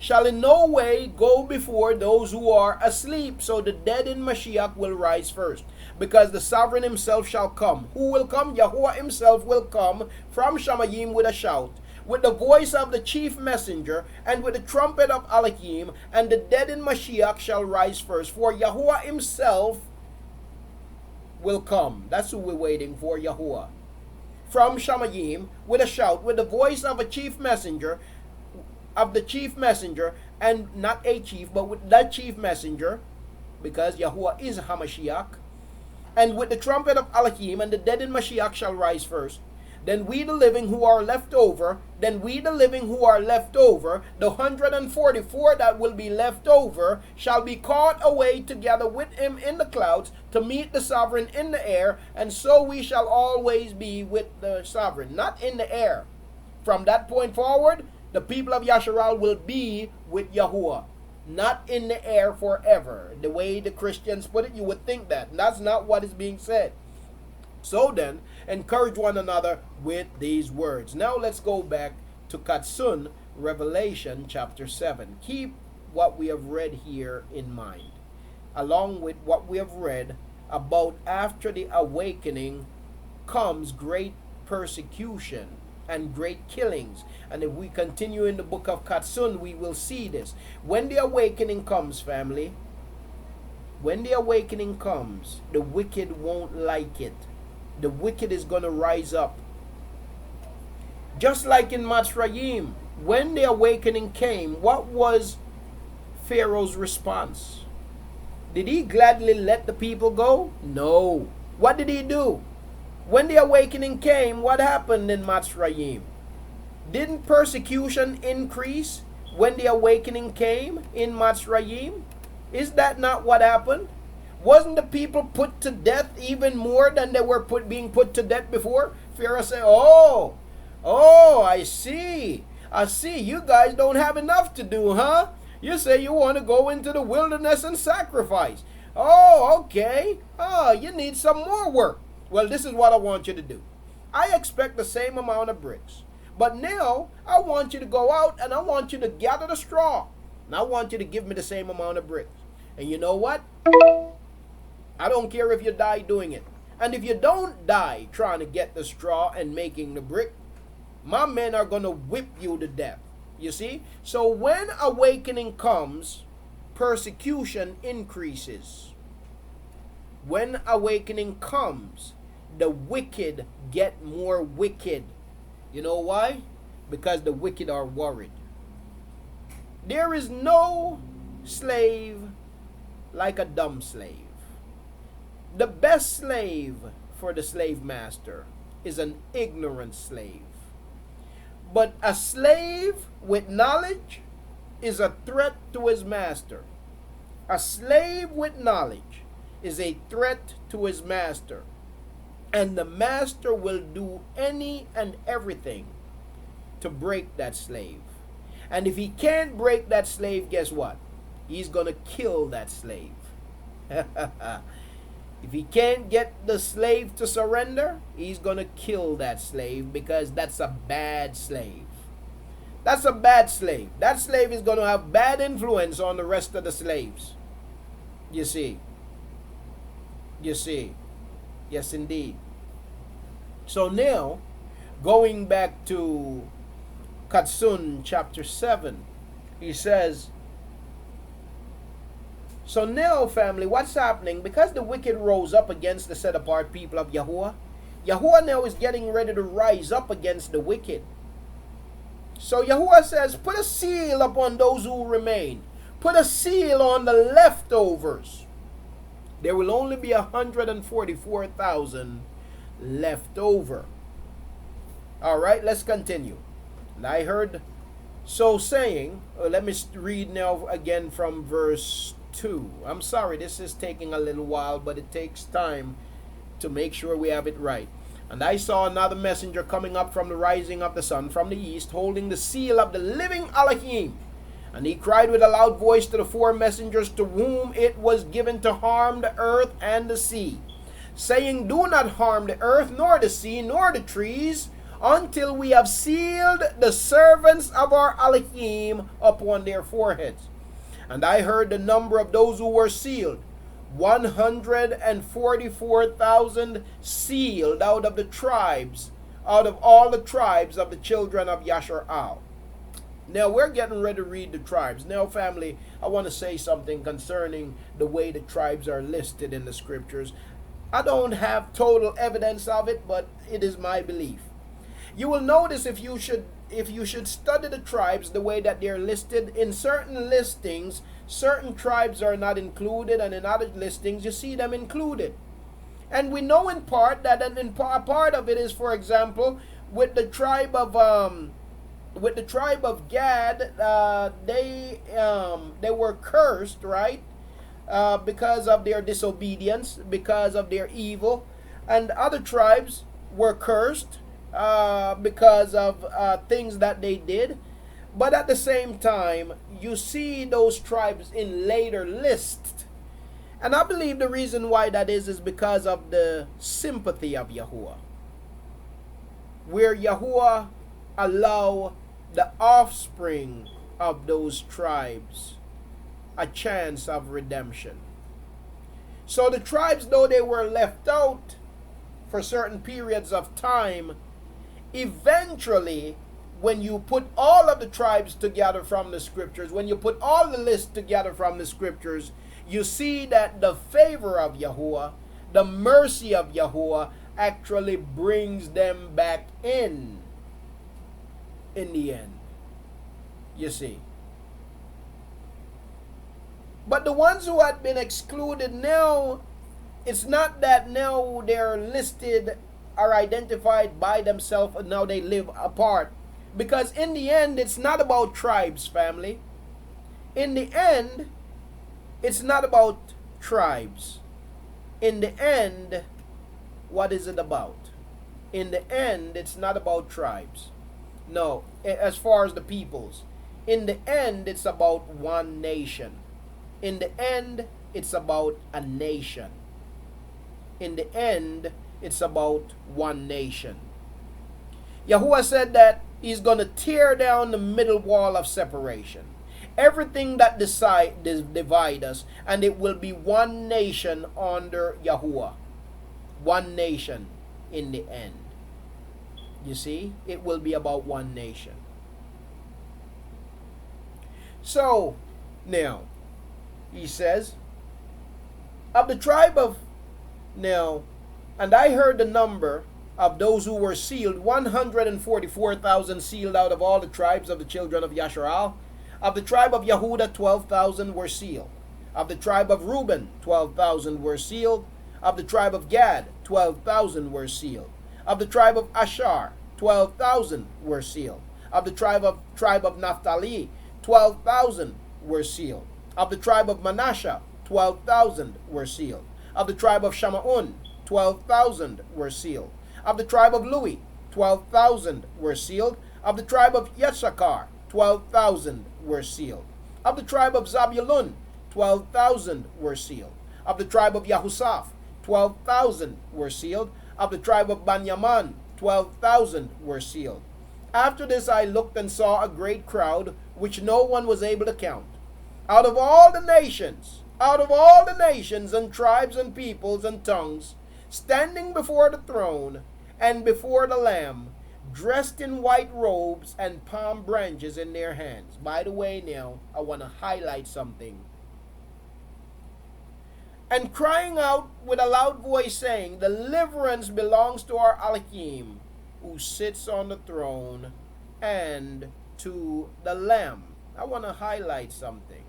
shall in no way go before those who are asleep. So the dead in Mashiach will rise first, because the sovereign himself shall come. Who will come? Yahuah himself will come from Shamayim with a shout, with the voice of the chief messenger, and with the trumpet of Elohim, and the dead in Mashiach shall rise first. For Yahuah himself will come. That's who we're waiting for, Yahuah. From Shamayim with a shout, with the voice of a chief messenger, and not a chief, but with that chief messenger, because Yahuah is Hamashiach, and with the trumpet of Elohim, and the dead in Mashiach shall rise first. Then we the living who are left over, the 144 that will be left over, shall be caught away together with him in the clouds to meet the sovereign in the air, and so we shall always be with the sovereign, not in the air. From that point forward, the people of Yasharal will be with Yahuah, not in the air forever. The way the Christians put it, you would think that. And that's not what is being said. So then, encourage one another with these words. Now let's go back to Katsun, Revelation chapter 7. Keep what we have read here in mind, along with what we have read about after the awakening comes great persecution and great killings. And if we continue in the book of Katsun, we will see this. When the awakening comes, family, when the awakening comes, the wicked won't like it. The wicked is going to rise up. Just like in Mitzrayim, when the awakening came, what was Pharaoh's response? Did he gladly let the people go? No. What did he do? When the awakening came, what happened in Mitzrayim? Didn't persecution increase when the awakening came in Mitzrayim? Is that not what happened? Wasn't the people put to death even more than they were being put to death before? Pharaoh said, oh, I see. You guys don't have enough to do, huh? You say you want to go into the wilderness and sacrifice. Oh, okay. Oh, you need some more work. Well, this is what I want you to do. I expect the same amount of bricks. But now, I want you to go out and I want you to gather the straw. And I want you to give me the same amount of bricks. And you know what? I don't care if you die doing it. And if you don't die trying to get the straw and making the brick, my men are going to whip you to death. You see? So when awakening comes, persecution increases. When awakening comes, the wicked get more wicked. You know why? Because the wicked are worried. There is no slave like a dumb slave. The best slave for the slave master is an ignorant slave. But a slave with knowledge is a threat to his master. A slave with knowledge is a threat to his master. And the master will do any and everything to break that slave. And if he can't break that slave, guess what? He's going to kill that slave. If he can't get the slave to surrender, he's going to kill that slave, because that's a bad slave. That's a bad slave. That slave is going to have bad influence on the rest of the slaves. You see. Yes, indeed. So now, going back to Katsun chapter 7, he says, So now, family, what's happening? Because the wicked rose up against the set apart people of Yahuah, Yahuah now is getting ready to rise up against the wicked. So Yahuah says, put a seal upon those who remain. Put a seal on the leftovers. There will only be 144,000 left over. All right, let's continue. And I heard so saying, let me read now again from verse 2. I'm sorry, this is taking a little while, but it takes time to make sure we have it right. And I saw another messenger coming up from the rising of the sun from the east, holding the seal of the living Elohim. And he cried with a loud voice to the four messengers to whom it was given to harm the earth and the sea, saying, do not harm the earth, nor the sea, nor the trees, until we have sealed the servants of our Elohim upon their foreheads. And I heard the number of those who were sealed, 144,000 sealed out of the tribes, out of all the tribes of the children of Yashar'al. Now we're getting ready to read the tribes. Now, family, I want to say something concerning the way the tribes are listed in the scriptures. I don't have total evidence of it, but it is my belief. You will notice if you should study the tribes the way that they're listed, in certain listings, certain tribes are not included, and in other listings you see them included. And we know in part that part of it is, for example, with the tribe of Gad, they were cursed, right? Because of their disobedience, because of their evil, and other tribes were cursed because of things that they did. But at the same time, you see those tribes in later lists. And I believe the reason why that is because of the sympathy of Yahuah. Where Yahuah allow the offspring of those tribes a chance of redemption. So the tribes, though they were left out for certain periods of time, eventually, when you put all of the tribes together from the scriptures, when you put all the lists together from the scriptures, you see that the favor of Yahuah, the mercy of Yahuah, actually brings them back in the end. You see. But the ones who had been excluded now, it's not that now they're listed, are identified by themselves, and now they live apart. Because in the end, it's not about tribes, family. In the end, it's not about tribes. In the end, what is it about? In the end, it's not about tribes. No, as far as the peoples. In the end, it's about one nation. In the end, it's about a nation. In the end, it's about one nation. Yahuah said that he's going to tear down the middle wall of separation. Everything that divide us, and it will be one nation under Yahuah. One nation in the end. You see, it will be about one nation. So, now, he says, of the tribe of, now, and I heard the number of those who were sealed, 144,000 sealed out of all the tribes of the children of Yasharal. Of the tribe of Yehudah, 12,000 were sealed. Of the tribe of Reuben, 12,000 were sealed. Of the tribe of Gad, 12,000 were sealed. Of the tribe of Asher, 12,000 were sealed. Of the tribe of Naphtali, 12,000 were sealed. Of the tribe of Manasseh, 12,000 were sealed. Of the tribe of Shamaun, 12,000 were sealed. Of the tribe of Lewi, 12,000 were sealed. Of the tribe of Issachar, 12,000 were sealed. Of the tribe of Zabulun, 12,000 were sealed. Of the tribe of Yahusha, 12,000 were sealed. Of the tribe of Benjamin, 12,000 were sealed. After this I looked and saw a great crowd, which no one was able to count, out of all the nations and tribes and peoples and tongues, standing before the throne and before the Lamb, dressed in white robes and palm branches in their hands. By the way, now, I want to highlight something. and crying out with a loud voice, saying, deliverance belongs to our Elohim, who sits on the throne, and to the Lamb. I want to highlight something.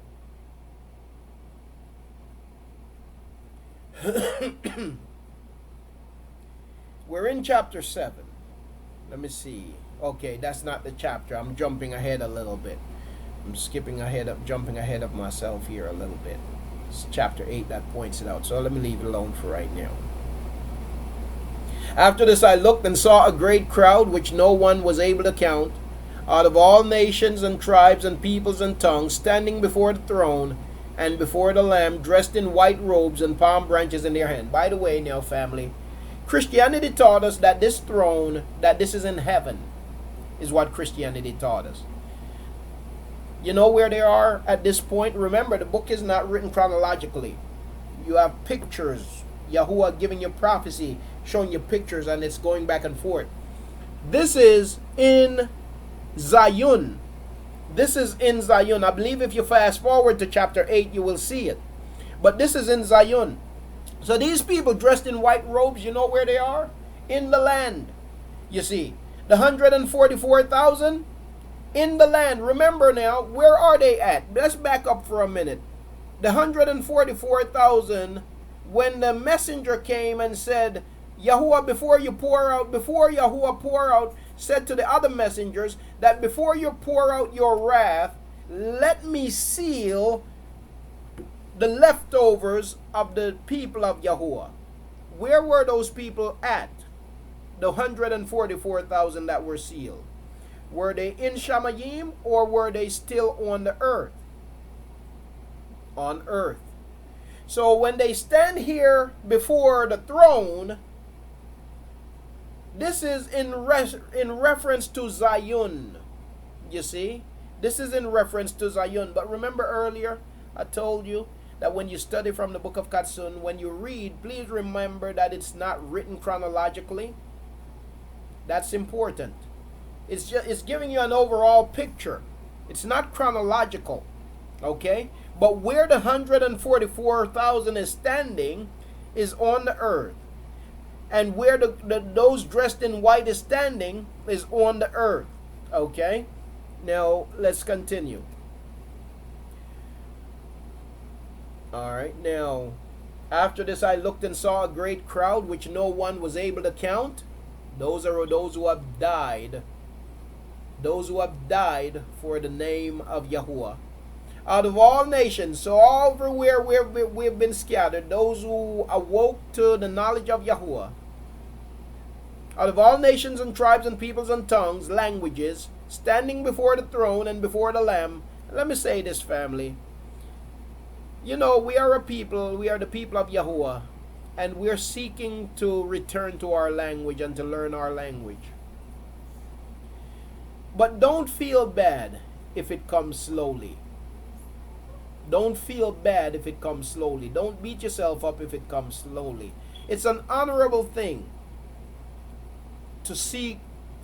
We're in chapter 7. Let me see. Okay, that's not the chapter. I'm jumping ahead a little bit. I'm jumping ahead of myself here a little bit. It's chapter 8 that points it out. So let me leave it alone for right now. After this I looked and saw a great crowd which no one was able to count, out of all nations and tribes and peoples and tongues, standing before the throne and before the Lamb, dressed in white robes and palm branches in their hand. By the way, now family, Christianity taught us that this throne, that this is in heaven, is what Christianity taught us. You know where they are at this point? Remember, the book is not written chronologically. You have pictures. Yahuah giving you prophecy, showing you pictures, and it's going back and forth. This is in Zion. This is in Zion. I believe if you fast forward to chapter 8, you will see it. But this is in Zion. So these people dressed in white robes, you know where they are? In the land. You see, the 144,000 in the land. Remember now, where are they at? Let's back up for a minute. The 144,000, when the messenger came and said, Yahuah, before Yahuah pour out, said to the other messengers that before you pour out your wrath, let me seal the leftovers of the people of Yahuah. Where were those people at? The 144,000 that were sealed. Were they in Shamayim or were they still on the earth? On earth. So when they stand here before the throne, this is in reference to Zion. You see? This is in reference to Zion. But remember earlier, I told you that when you study from the book of Katsun, when you read, please remember that it's not written chronologically. That's important. It's giving you an overall picture. It's not chronological. Okay? But where the 144,000 is standing is on the earth. And where those dressed in white is standing is on the earth. Okay? Now, let's continue. Alright, now, after this I looked and saw a great crowd which no one was able to count. Those are those who have died. Those who have died for the name of Yahuah. Out of all nations, so all everywhere we've been scattered, those who awoke to the knowledge of Yahuah. Out of all nations and tribes and peoples and tongues, languages, standing before the throne and before the Lamb. Let me say this, family. You know, we are a people, we are the people of Yahuah, and we're seeking to return to our language and to learn our language. But don't feel bad if it comes slowly. Don't feel bad if it comes slowly. Don't beat yourself up if it comes slowly. It's an honorable thing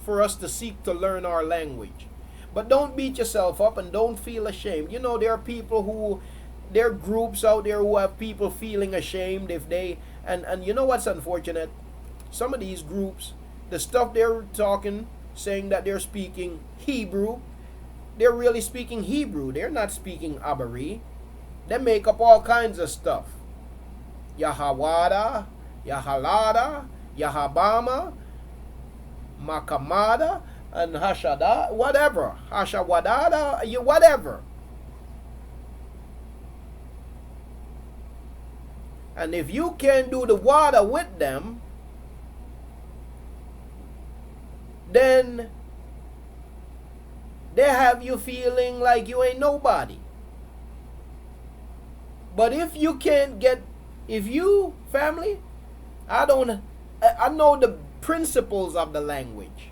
for us to seek to learn our language. But don't beat yourself up and don't feel ashamed. You know, there are people there are groups out there who have people feeling ashamed if they, and you know what's unfortunate? Some of these groups, the stuff they're talking, saying that they're speaking Hebrew, they're really speaking Hebrew. They're not speaking Abari. They make up all kinds of stuff. Yahawada, Yahalada, Yahabama, Makamada, and Hashada, whatever. Hashawadada, whatever. And if you can't do the water with them, then they have you feeling like you ain't nobody. But if you can't family, I know the principles of the language.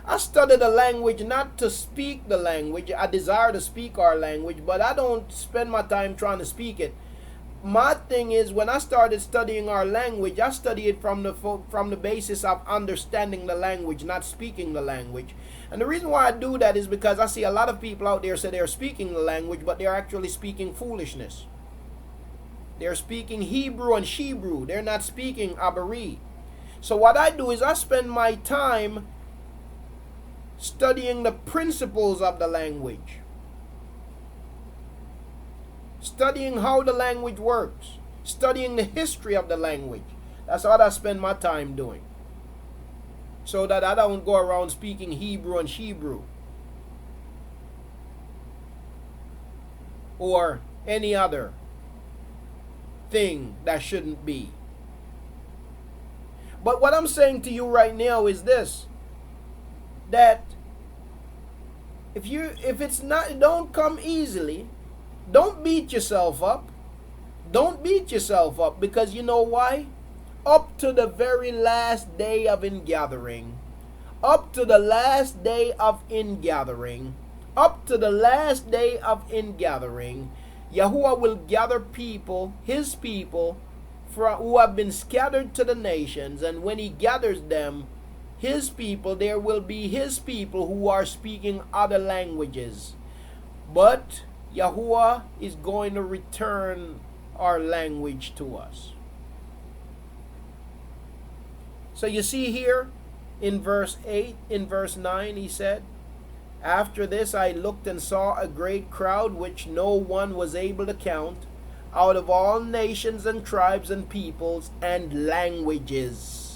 I study the language not to speak the language. I desire to speak our language, but I don't spend my time trying to speak it. My thing is, when I started studying our language, I study it from the basis of understanding the language, not speaking the language. And the reason why I do that is because I see a lot of people out there say they're speaking the language, but they're actually speaking foolishness. They're speaking Hebrew and Shebrew. They're not speaking Abari. So what I do is I spend my time studying the principles of the language, studying how the language works, studying the history of the language. That's what I spend my time doing, so that I don't go around speaking Hebrew and Shebrew or any other thing that shouldn't be. But what I'm saying to you right now is this, that if it's not, it don't come easily, don't beat yourself up. Don't beat yourself up, because you know why? Up to the very last day of ingathering, up to the last day of ingathering, up to the last day of ingathering, Yahuah will gather people, his people, who have been scattered to the nations, and when he gathers them, his people, there will be his people who are speaking other languages. But Yahuah is going to return our language to us. So you see here in verse 8, in verse 9, he said, "After this I looked and saw a great crowd which no one was able to count, out of all nations and tribes and peoples and languages."